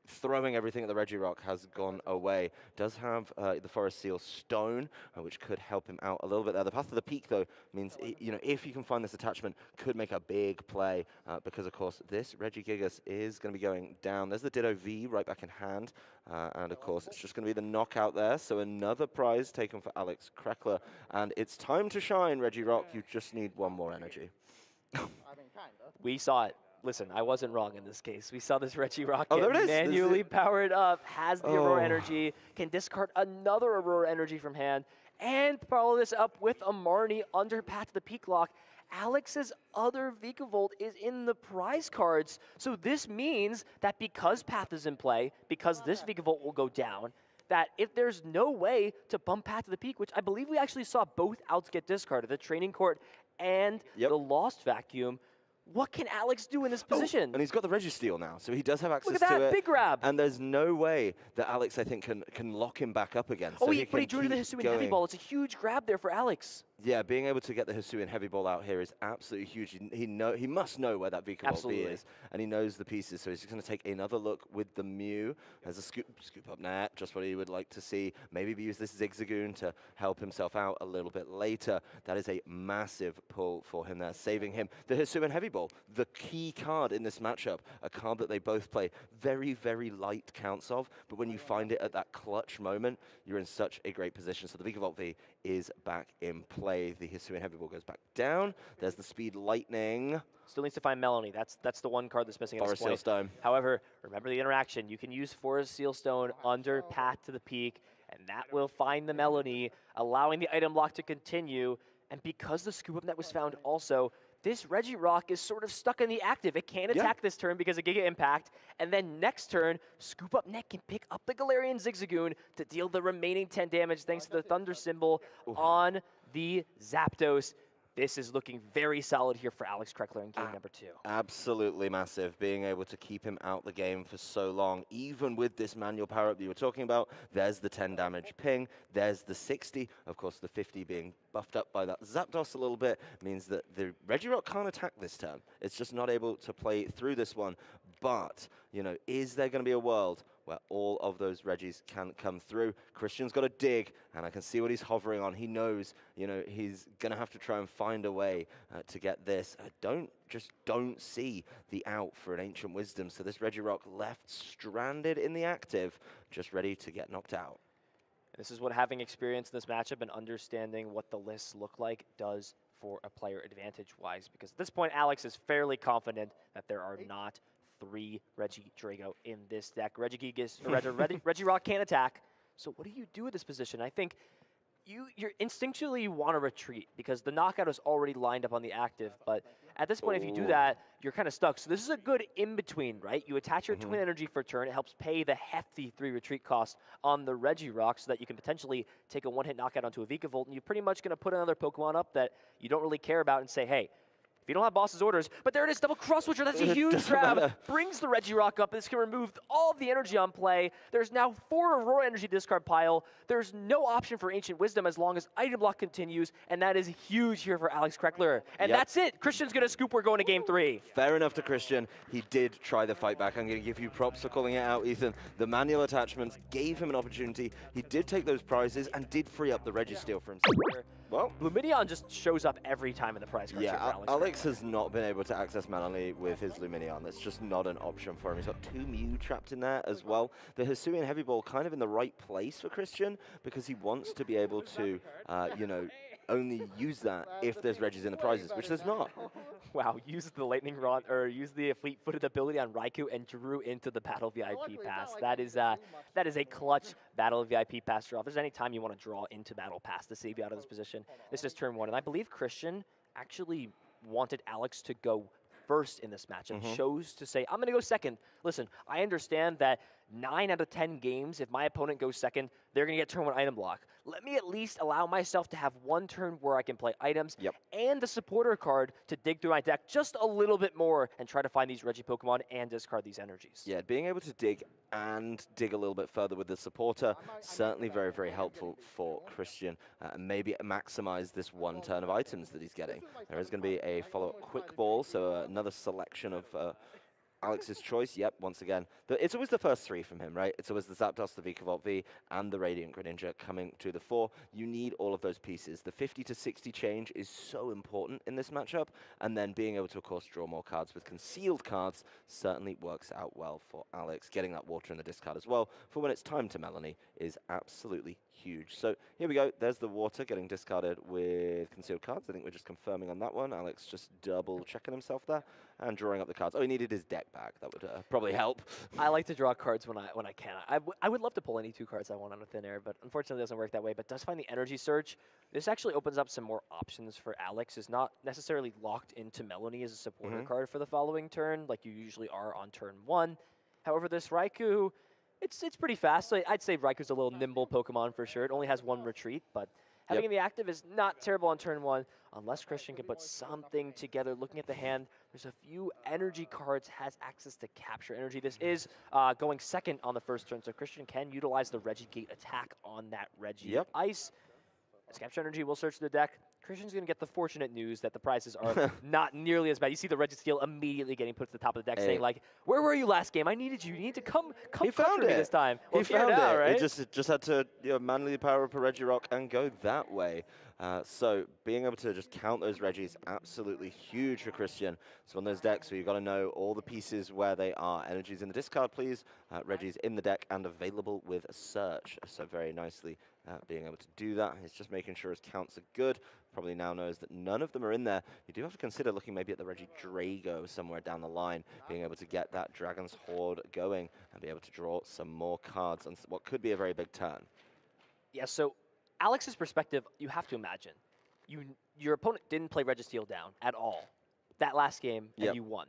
Speaker 2: throwing everything at the Regirock has gone away. Does have the Forest Seal Stone, which could help him out a little bit there. The Path to the Peak, though, means you know, if you can find this attachment, could make a big play because, of course, this Regigigas is going to be going down. There's the Ditto V right back in hand, and, of course, it's just going to be the knockout there. So another prize taken for Alex Krekeler, and it's time to shine, Regirock. You just need 1 more energy.
Speaker 1: We saw it. Listen, I wasn't wrong in this case. We saw this Regirock
Speaker 2: manually
Speaker 1: powered up, has the Aurora energy, can discard another Aurora energy from hand, and follow this up with a Marnie under Path to the Peak lock. Alex's other Vikavolt is in the prize cards. So this means that because Path is in play, because this Vikavolt will go down, that if there's no way to bump Path to the Peak, which I believe we actually saw both outs get discarded, the Training Court and the Lost Vacuum, what can Alex do in this position?
Speaker 2: And he's got the Registeel now, so he does have access to it.
Speaker 1: Look at that, big grab.
Speaker 2: And there's no way that Alex, I think, can lock him back up again.
Speaker 1: But he drew to the Hisuian Heavy Ball. It's a huge grab there for Alex.
Speaker 2: Yeah, being able to get the Hisuian Heavy Ball out here is absolutely huge. He must know where that Vikavolt V is, and he knows the pieces, so he's just going to take another look with the Mew. There's a scoop up net, just what he would like to see. Maybe use this Zigzagoon to help himself out a little bit later. That is a massive pull for him there, saving him. The Hisuian Heavy Ball, the key card in this matchup, a card that they both play very, very light counts of, but when you find it at that clutch moment, you're in such a great position. So the Vikavolt V is back in play. The Hisuian Heavy Ball goes back down. There's the Speed Lightning. Still
Speaker 1: needs to find Melanie. That's the one card that's missing at this point.
Speaker 2: Forest Sealstone.
Speaker 1: However, remember the interaction. You can use Forest Sealstone under Path to the Peak, and that will find the Melanie, allowing the item lock to continue. And because the Scoop Up Net was found also, this Regirock is sort of stuck in the active. It can't attack this turn because of Giga Impact, and then next turn, Scoop Up Neck can pick up the Galarian Zigzagoon to deal the remaining 10 damage thanks to the Thunder symbol on the Zapdos. This is looking very solid here for Alex Krekeler in game number 2.
Speaker 2: Absolutely massive, being able to keep him out the game for so long, even with this manual power-up that you were talking about. There's the 10 damage ping, there's the 60, of course the 50 being buffed up by that Zapdos a little bit, means that the Regirock can't attack this turn. It's just not able to play through this one. But, you know, is there going to be a world where all of those Regis can come through? Christian's got to dig, and I can see what he's hovering on. He knows, you know, he's going to have to try and find a way to get this. Just don't see the out for an Ancient Wisdom. So this Regirock left stranded in the active, just ready to get knocked out.
Speaker 1: This is what having experience in this matchup and understanding what the lists look like does for a player advantage-wise, because at this point, Alex is fairly confident that there are not 3 Regidrago in this deck. Regirock can't attack, so what do you do with this position? I think you're instinctually want to retreat because the knockout is already lined up on the active, but at this point, if you do that, you're kind of stuck. So this is a good in-between, right? You attach your Twin Energy for a turn. It helps pay the hefty 3 retreat cost on the Regirock so that you can potentially take a one-hit knockout onto a Vikavolt, and you're pretty much going to put another Pokemon up that you don't really care about and say, hey, if you don't have boss's orders, but there it is, double cross switcher, that's a huge grab. Brings the Regirock up. This can remove all of the energy on play. There's now 4 Aurora Energy discard pile. There's no option for Ancient Wisdom as long as item block continues, and that is huge here for Alex Krekeler. And that's it. Christian's going to scoop. We're going to game 3.
Speaker 2: Fair enough to Christian. He did try the fight back. I'm going to give you props for calling it out, Ethan. The manual attachments gave him an opportunity. He did take those prizes and did free up the Registeel for himself. Well,
Speaker 1: Lumineon just shows up every time in the prize card.
Speaker 2: Yeah, Alex has not been able to access Melanie with his Lumineon. That's just not an option for him. He's got 2 Mew trapped in there as well. The Hisuian Heavy Ball kind of in the right place for Christian because he wants to be able to, you know, only use that if there's Regis in the prizes, which there's not.
Speaker 1: Wow, use the lightning rod, or use the fleet-footed ability on Raikou and drew into the Battle VIP pass. That is a clutch Battle VIP pass draw. If there's any time you want to draw into Battle Pass to save you out of this position, this is turn 1. And I believe Christian actually wanted Alex to go first in this matchup, chose to say, I'm going to go second. Listen, I understand that 9 out of 10 games, if my opponent goes second, they're going to get turn 1 item block. Let me at least allow myself to have 1 turn where I can play items and the supporter card to dig through my deck just a little bit more and try to find these Regi Pokemon and discard these energies.
Speaker 2: Yeah, being able to dig and dig a little bit further with the supporter, certainly very, very helpful for Christian. And maybe maximize this 1 turn of items that he's getting. There is going to be a follow-up quick ball, so another selection of Alex's choice. Yep, once again. It's always the first 3 from him, right? It's always the Zapdos, the Vikavolt V, and the Radiant Greninja coming to the fore. You need all of those pieces. The 50 to 60 change is so important in this matchup, and then being able to, of course, draw more cards with concealed cards certainly works out well for Alex. Getting that water in the discard as well for when it's time to Melanie is absolutely huge. So here we go. There's the water getting discarded with concealed cards. I think we're just confirming on that one. Alex just double checking himself there and drawing up the cards. Oh, he needed his deck back. That would probably help.
Speaker 1: I like to draw cards when I can. I would love to pull any 2 cards I want out of thin air, but unfortunately it doesn't work that way. But does find the Energy Surge. This actually opens up some more options for Alex. Is not necessarily locked into Melanie as a supporter card for the following turn, like you usually are on turn 1. However, this Raikou, it's pretty fast. So I'd say Raikou's a little nimble Pokemon for sure. It only has 1 retreat, but having in the active is not terrible on turn 1, unless Christian can put something together. Looking at the hand, there's a few energy cards, has access to capture energy. This is going second on the first turn, so Christian can utilize the Regigate attack on that Regi Ice. As capture energy will search the deck. Christian's going to get the fortunate news that the prizes are not nearly as bad. You see the Registeel immediately getting put to the top of the deck, saying like, "Where were you last game? I needed you. You need to come
Speaker 2: he found
Speaker 1: me
Speaker 2: it
Speaker 1: this time." Well,
Speaker 2: he found
Speaker 1: now,
Speaker 2: it.
Speaker 1: Right?
Speaker 2: It just had to manually power up a Regirock and go that way. So being able to just count those Regis, absolutely huge for Christian. So on those decks where you've got to know all the pieces where they are. Energies in the discard, please. Regis in the deck and available with a search. So very nicely being able to do that. He's just making sure his counts are good. Probably now knows that none of them are in there. You do have to consider looking maybe at the Regidrago somewhere down the line, being able to get that Dragon's Horde going and be able to draw some more cards on what could be a very big turn.
Speaker 1: Yeah, so Alex's perspective, you have to imagine. Your opponent didn't play Registeel down at all. that last game and you won.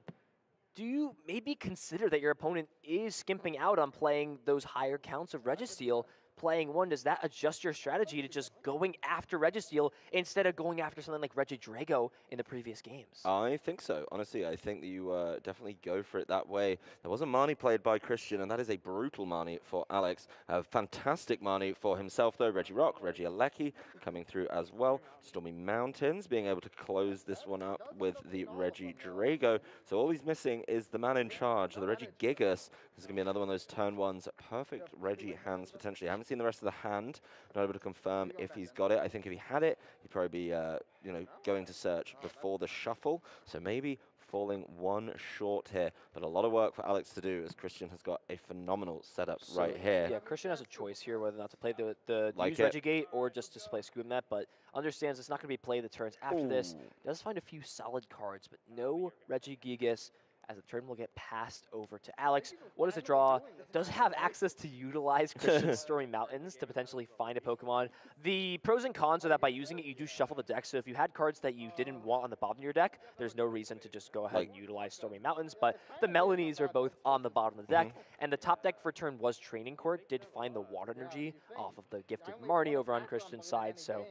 Speaker 1: Do you maybe consider that your opponent is skimping out on playing those higher counts of Registeel, playing one? Does that adjust your strategy to just going after Registeel instead of going after something like RegiDrago in the previous games?
Speaker 2: I think so. Honestly, I think that you definitely go for it that way. There was a Mani played by Christian, and that is a brutal Mani for Alex. A fantastic Mani for himself, though. Regirock, Regieleki coming through as well. Stormy Mountains being able to close this one up with the RegiDrago. So all he's missing is the man in charge, the Regigigas. This is going to be another one of those turn ones. Perfect Regi hands, potentially. I haven't seen the rest of the hand. Not able to confirm if he's got it. I think if he had it, he'd probably be going to search before the shuffle. So maybe falling one short here. But a lot of work for Alex to do, as Christian has got a phenomenal setup right here.
Speaker 1: Yeah, Christian has a choice here whether or not to play the
Speaker 2: Like
Speaker 1: use Regigate or just to play Scoopnet, but understands it's not going to be played the turns after this. Does find a few solid cards, but no Regigigas, as the turn will get passed over to Alex. What is the draw? Does have access to utilize Christian's Stormy Mountains to potentially find a Pokemon. The pros and cons are that by using it, you do shuffle the deck. So if you had cards that you didn't want on the bottom of your deck, there's no reason to just go ahead and utilize Stormy Mountains. But the Melanies are both on the bottom of the deck. And the top deck for turn was Training Court. Did find the Water Energy off of the Gifted Marnie over on Christian's side. So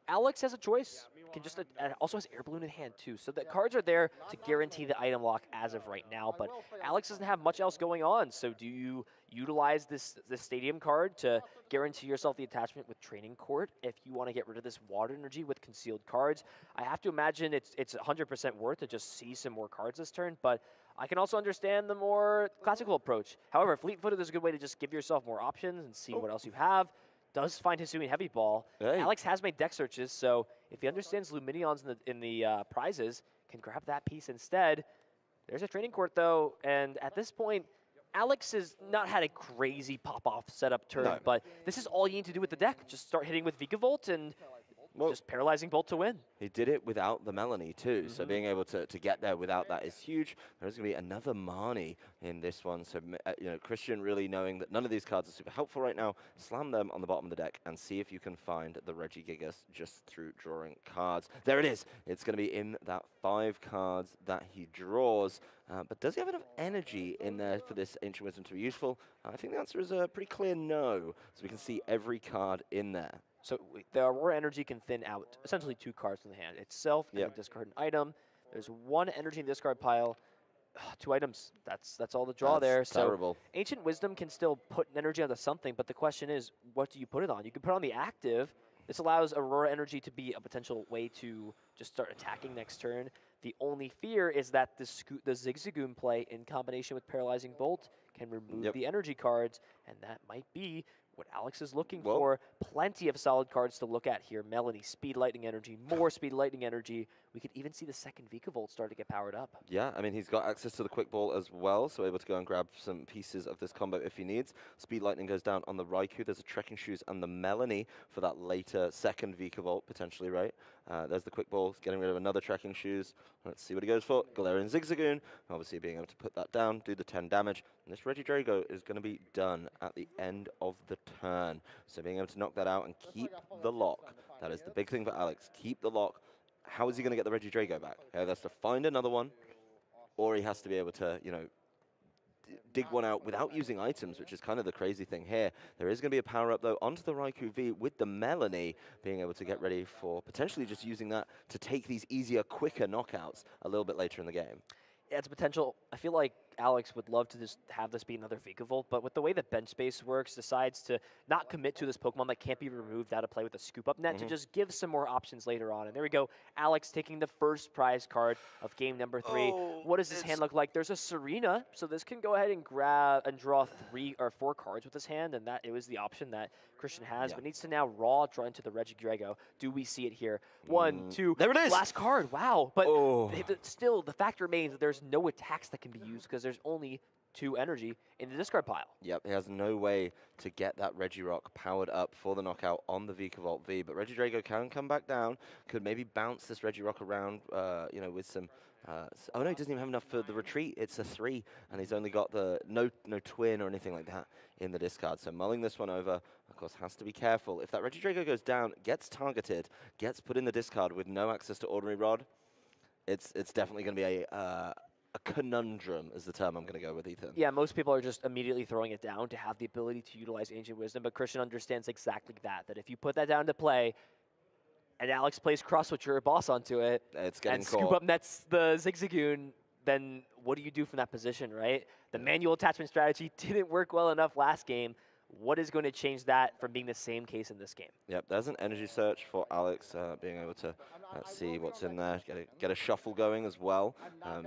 Speaker 1: Alex has a choice. Can just also has Air Balloon in hand too. So the cards are there to guarantee the item lock as of right now. But Alex doesn't have much else going on. So do you utilize this stadium card to guarantee yourself the attachment with Training Court if you want to get rid of this Water Energy with concealed cards? I have to imagine it's 100% worth to just see some more cards this turn. But I can also understand the more classical approach. However, Fleet-Footed is a good way to just give yourself more options and see what else you have. Does find Hisuian Heavy Ball.
Speaker 2: Hey.
Speaker 1: Alex has made deck searches, so if he understands Luminions in the prizes, can grab that piece instead. There's a Training Court, though, and at this point, Alex has not had a crazy pop-off setup turn, but this is all you need to do with the deck. Just start hitting with Vikavolt and just Paralyzing Bolt to win.
Speaker 2: He did it without the Melanie too, so being able to get there without that is huge. There's going to be another Marnie in this one, so Christian really knowing that none of these cards are super helpful right now, slam them on the bottom of the deck and see if you can find the Regigigas just through drawing cards. There it is. It's going to be in that 5 cards that he draws. But does he have enough energy in there for this Ancient Wisdom to be useful? I think the answer is a pretty clear no, so we can see every card in there.
Speaker 1: So the Aurora Energy can thin out essentially 2 cards from the hand itself, and discard an item. There's 1 energy in the discard pile, 2 items. That's all the draw there.
Speaker 2: Terrible.
Speaker 1: So Ancient Wisdom can still put an energy onto something, but the question is, what do you put it on? You can put it on the active. This allows Aurora Energy to be a potential way to just start attacking next turn. The only fear is that the Zigzagoon play in combination with Paralyzing Bolt can remove the energy cards, and that might be what Alex is looking for. Plenty of solid cards to look at here. Melanie, Speed Lightning Energy, more Speed Lightning Energy. We could even see the second Vikavolt start to get powered up. Yeah,
Speaker 2: I mean, he's got access to the Quick Ball as well, so able to go and grab some pieces of this combo if he needs. Speed Lightning goes down on the Raikou. There's a Trekking Shoes and the Melanie for that later second Vikavolt, potentially, right? There's the Quick Ball, getting rid of another Trekking Shoes. Let's see what he goes for. Galarian Zigzagoon, obviously being able to put that down, do the 10 damage. And this RegiDrago is going to be done at the end of the turn. So being able to knock that out and keep the lock. That is the big thing for Alex. Keep the lock. How is he going to get the RegiDrago back? He has to find another one, or he has to be able to, dig one out without using items, which is kind of the crazy thing here. There is going to be a power-up, though, onto the Raikou V with the Melanie, being able to get ready for potentially just using that to take these easier, quicker knockouts a little bit later in the game.
Speaker 1: Yeah, it's a potential. I feel like Alex would love to just have this be another Vikavolt, but with the way that bench space works, decides to not commit to this Pokemon that can't be removed out of play with a scoop-up net to just give some more options later on. And there we go, Alex taking the first prize card of game number 3. What does this hand look like? There's a Serena, so this can go ahead and grab and draw 3 or 4 cards with his hand, and that it was the option that Christian has, but needs to now draw into the RegiDrago. Do we see it here? 1, 2,
Speaker 2: there it is!
Speaker 1: Last card, wow. But still, the fact remains that there's no attacks that can be used because there's only 2 energy in the discard pile.
Speaker 2: Yep, he has no way to get that Regirock powered up for the knockout on the Vikavolt V, but RegiDrago can come back down, could maybe bounce this Regirock around, with some... oh no, he doesn't even have enough for the retreat. It's a 3, and he's only got the no twin or anything like that in the discard. So mulling this one over, of course, has to be careful. If that RegiDrago goes down, gets targeted, gets put in the discard with no access to Ordinary Rod, it's definitely going to be a conundrum is the term I'm going to go with, Ethan.
Speaker 1: Yeah, most people are just immediately throwing it down to have the ability to utilize Ancient Wisdom, but Christian understands exactly that if you put that down to play, and Alex plays cross with your boss onto it,
Speaker 2: It's getting
Speaker 1: and
Speaker 2: caught.
Speaker 1: scoop up nets the Zigzagoon, then what do you do from that position, right? The manual attachment strategy didn't work well enough last game. What is going to change that from being the same case in this game?
Speaker 2: Yep, there's an energy search for Alex, being able to see what's in there, get a shuffle going as well,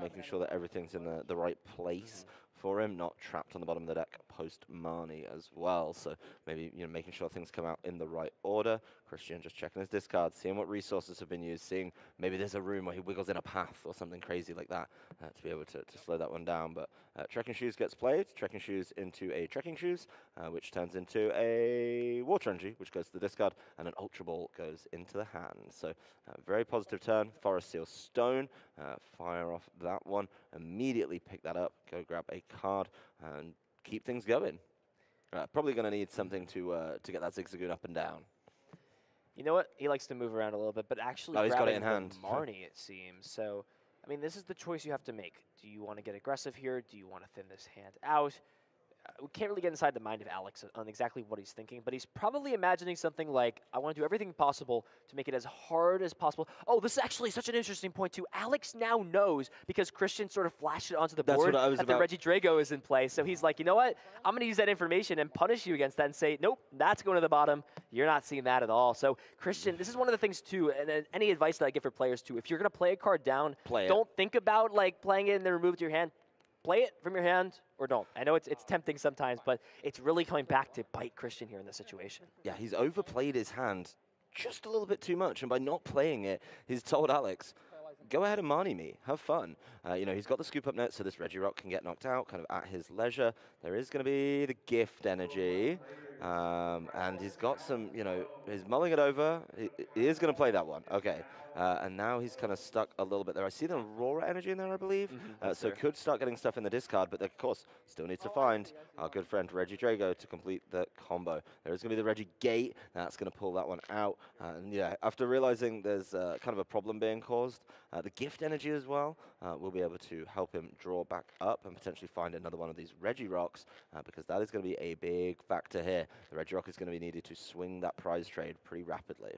Speaker 2: making sure that everything's in the right place for him, not trapped on the bottom of the deck post Marnie as well. So maybe making sure things come out in the right order. Christian just checking his discards, seeing what resources have been used, seeing maybe there's a room where he wiggles in a path or something crazy like that to be able to slow that one down. But Trekking Shoes gets played, Trekking Shoes into a Trekking Shoes, which turns into a Water Energy, which goes to the discard, and an Ultra Ball goes into the hand. So very positive turn. Forest Seal Stone, fire off that one, immediately pick that up, go grab a card, and keep things going. Probably going to need something to get that Zigzagoon up and down.
Speaker 1: You know what? He likes to move around a little bit, but actually
Speaker 2: he's got it in
Speaker 1: grabbing
Speaker 2: hand.
Speaker 1: the Marnie, it seems. So, I mean, this is the choice you have to make. Do you want to get aggressive here? Do you want to thin this hand out? We can't really get inside the mind of Alex on exactly what he's thinking, but he's probably imagining something like, I want to do everything possible to make it as hard as possible. Oh, this is actually such an interesting point, too. Alex now knows, because Christian sort of flashed it onto the board, that the Regi Drago is in play. So he's like, you know what? I'm going to use that information and punish you against that and say, nope, that's going to the bottom. You're not seeing that at all. So, Christian, this is one of the things, too, and any advice that I give for players, too. If you're going to play a card down, don't think about playing it and then remove it to your hand. Play it from your hand or don't. I know it's tempting sometimes, but it's really coming back to bite Christian here in this situation.
Speaker 2: Yeah, he's overplayed his hand just a little bit too much, and by not playing it, he's told Alex, go ahead and Marnie me, have fun. He's got the scoop up net, so this Regirock can get knocked out kind of at his leisure. There is going to be the gift energy, and he's got some, he's mulling it over. He is going to play that one. Okay. And now he's kind of stuck a little bit there. I see the Aurora energy in there, I believe. So could start getting stuff in the discard, but of course, still needs to find our good friend Regi Drago to complete the combo. There is going to be the Regi Gate. That's going to pull that one out. And yeah, after realizing there's kind of a problem being caused, the gift energy as well will be able to help him draw back up and potentially find another one of these Regirocks, because that is going to be a big factor here. The Regirock is going to be needed to swing that prize trade pretty rapidly.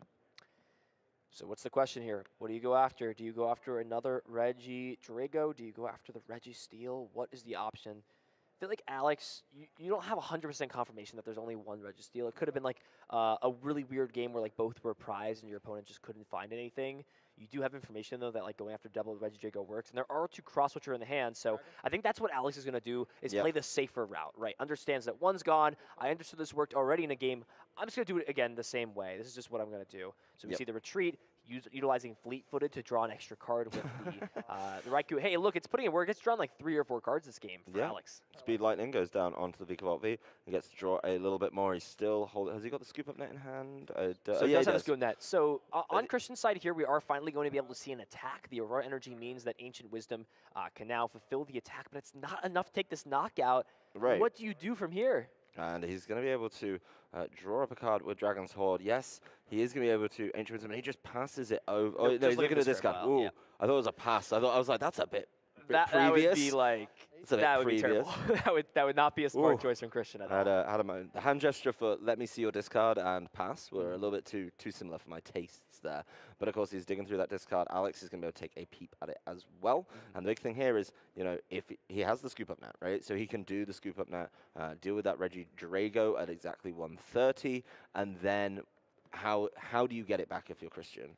Speaker 1: So what's the question here? What do you go after? Do you go after another Regi Drago? Do you go after the Regi Steel? What is the option? I feel like, Alex, you don't have 100% confirmation that there's only one Regi Steel. It could have been like a really weird game where both were prized and your opponent just couldn't find anything. You do have information, though, that going after double Regi Drago works. And there are two Cross Switcher in the hand, so I think that's what Alex is going to do, is play the safer route, right? Understands that one's gone. I understood this worked already in a game. I'm just going to do it again the same way. This is just what I'm going to do. So we see the retreat, utilizing fleet-footed to draw an extra card with the Raikou. Hey, look, it's putting it work. It's drawn 3 or 4 cards this game for Alex.
Speaker 2: Speed Lightning goes down onto the Vikavolt V. He gets to draw a little bit more. He's still holding. Has he got the scoop up net in hand?
Speaker 1: So he does have a scoop net. So on Christian's side here, we are finally going to be able to see an attack. The Aurora energy means that Ancient Wisdom can now fulfill the attack, but it's not enough to take this knockout.
Speaker 2: Right.
Speaker 1: What do you do from here?
Speaker 2: And he's going to be able to draw up a card with Dragon's Horde. Yes, he is going to be able to Ancient Wisdom, and he just passes it over. Oh, no, he's looking at this card. Ooh, I thought it was a pass. I was like, that's a bit previous.
Speaker 1: That would be that would be terrible. that would not be a smart choice from Christian at all.
Speaker 2: Had a moment. The hand gesture for let me see your discard and pass were a little bit too similar for my tastes there. But of course, he's digging through that discard. Alex is going to be able to take a peep at it as well. And the big thing here is, if he has the scoop up net, right? So he can do the scoop up net, deal with that Regi Drago at exactly 130, and then how do you get it back if you're Christian?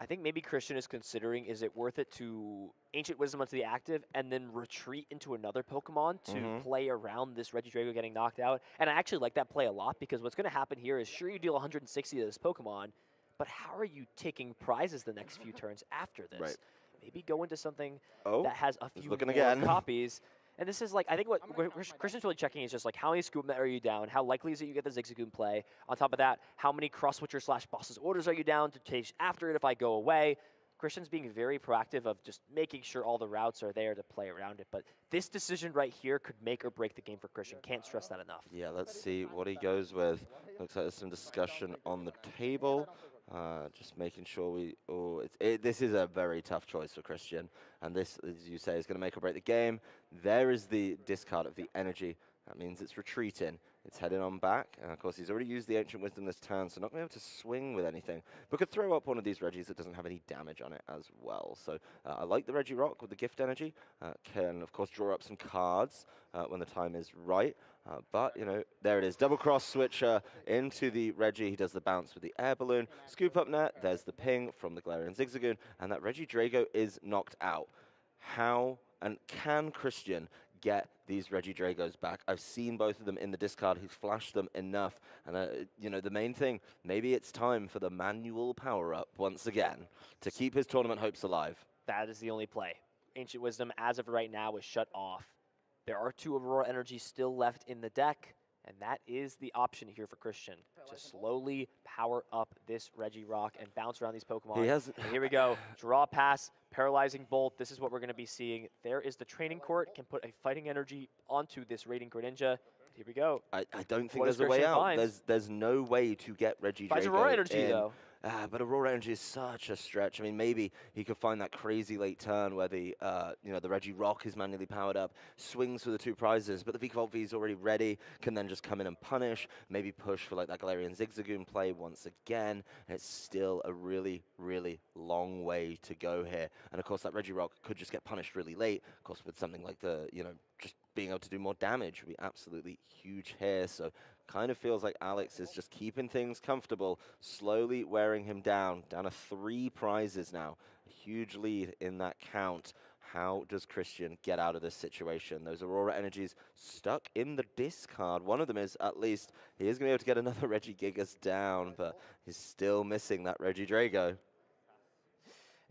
Speaker 1: I think maybe Christian is considering, is it worth it to Ancient Wisdom onto the active and then retreat into another Pokemon to play around this Regi Drago getting knocked out? And I actually like that play a lot, because what's going to happen here is, sure, you deal 160 to this Pokemon, but how are you taking prizes the next few turns after this?
Speaker 2: Right.
Speaker 1: Maybe go into something that has a few more copies. And this is I think what Christian's really checking is just how many scoop net are you down? How likely is it you get the Zigzagoon play? On top of that, how many cross switcher / boss's orders are you down to take after it if I go away? Christian's being very proactive of just making sure all the routes are there to play around it. But this decision right here could make or break the game for Christian. Can't stress that enough.
Speaker 2: Yeah, let's see what he goes with. Looks like there's some discussion on the table. Just making sure we... Oh, this is a very tough choice for Christian. And this, as you say, is going to make or break the game. There is the discard of the energy. That means it's retreating. It's heading on back. And of course, he's already used the Ancient Wisdom this turn, so not going to be able to swing with anything. But could throw up one of these Regis that doesn't have any damage on it as well. So I like the Regi Rock with the gift energy. Can, of course, draw up some cards when the time is right. But, you know, there it is. Double cross switcher into the Regi. He does the bounce with the air balloon. Scoop up net. There's the ping from the Galarian Zigzagoon. And that Regi Drago is knocked out. How and can Christian get these Regi Dragos back? I've seen both of them in the discard. He's flashed them enough. And, you know, the main thing, maybe it's time for the manual power-up once again to keep his tournament hopes alive.
Speaker 1: That is the only play. Ancient Wisdom, as of right now, is shut off. There are 2 Aurora Energies still left in the deck, and that is the option here for Christian, to slowly power up this Regirock and bounce around these Pokemon.
Speaker 2: He has.
Speaker 1: And here we go. Draw pass, Paralyzing Bolt. This is what we're going to be seeing. There is the Training Court. Can put a Fighting Energy onto this Raiding Greninja. Here we go.
Speaker 2: I don't think there's a way out.
Speaker 1: Finds?
Speaker 2: There's no way to get Regi Drago
Speaker 1: Finds Aurora Energy,
Speaker 2: in.
Speaker 1: though.
Speaker 2: But Aurora Energy is such a stretch. I mean, maybe he could find that crazy late turn where the you know, the Regi Rock is manually powered up, swings for the 2 prizes, but the Vikavolt V is already ready, can then just come in and punish, maybe push for like that Galarian Zigzagoon play once again. And it's still a really, really long way to go here. And of course, that Regi Rock could just get punished really late. Of course, with something like the, you know, just being able to do more damage would be absolutely huge here. So kind of feels like Alex is just keeping things comfortable, slowly wearing him down to 3 prizes now. A huge lead in that count. How does Christian get out of this situation? Those Aurora Energies stuck in the discard. One of them is, at least, he is going to be able to get another Regigigas down, but he's still missing that Regi Drago.
Speaker 1: And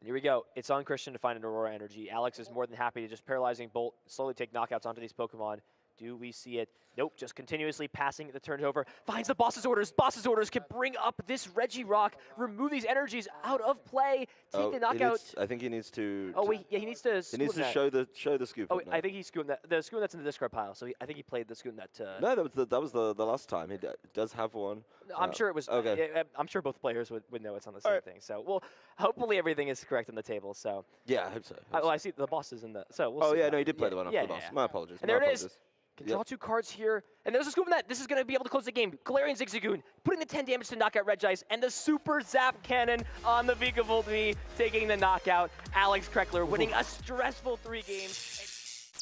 Speaker 1: here we go. It's on Christian to find an Aurora Energy. Alex is more than happy to just Paralyzing Bolt, slowly take knockouts onto these Pokemon. Do we see it? Nope, just continuously passing the turn over. Finds the boss's orders. Boss's orders can bring up this Regirock, remove these energies out of play, take the knockout.
Speaker 2: I think he needs to...
Speaker 1: Oh, wait, yeah, he needs to
Speaker 2: He needs to show the scoop.
Speaker 1: Oh, I think he scooped that. The scoop that's in the discard pile, so I think he played the scoop that.
Speaker 2: No, that was the last time. He does have one.
Speaker 1: I'm sure it was...
Speaker 2: Okay.
Speaker 1: I'm sure both players would know it's on the same thing. So, well, hopefully everything is correct on the table, so...
Speaker 2: Yeah, I hope so.
Speaker 1: Well, I see the boss is in the... So, we'll see.
Speaker 2: Oh, yeah, no, he did play the one after the boss. My apologies.
Speaker 1: And there it is. Can draw 2 cards here. And there's a scoop in that. This is going to be able to close the game. Galarian Zigzagoon putting the 10 damage to knock out Regice. And the Super Zap Cannon on the Vikavolt V taking the knockout. Alex Krekeler winning a stressful 3 games.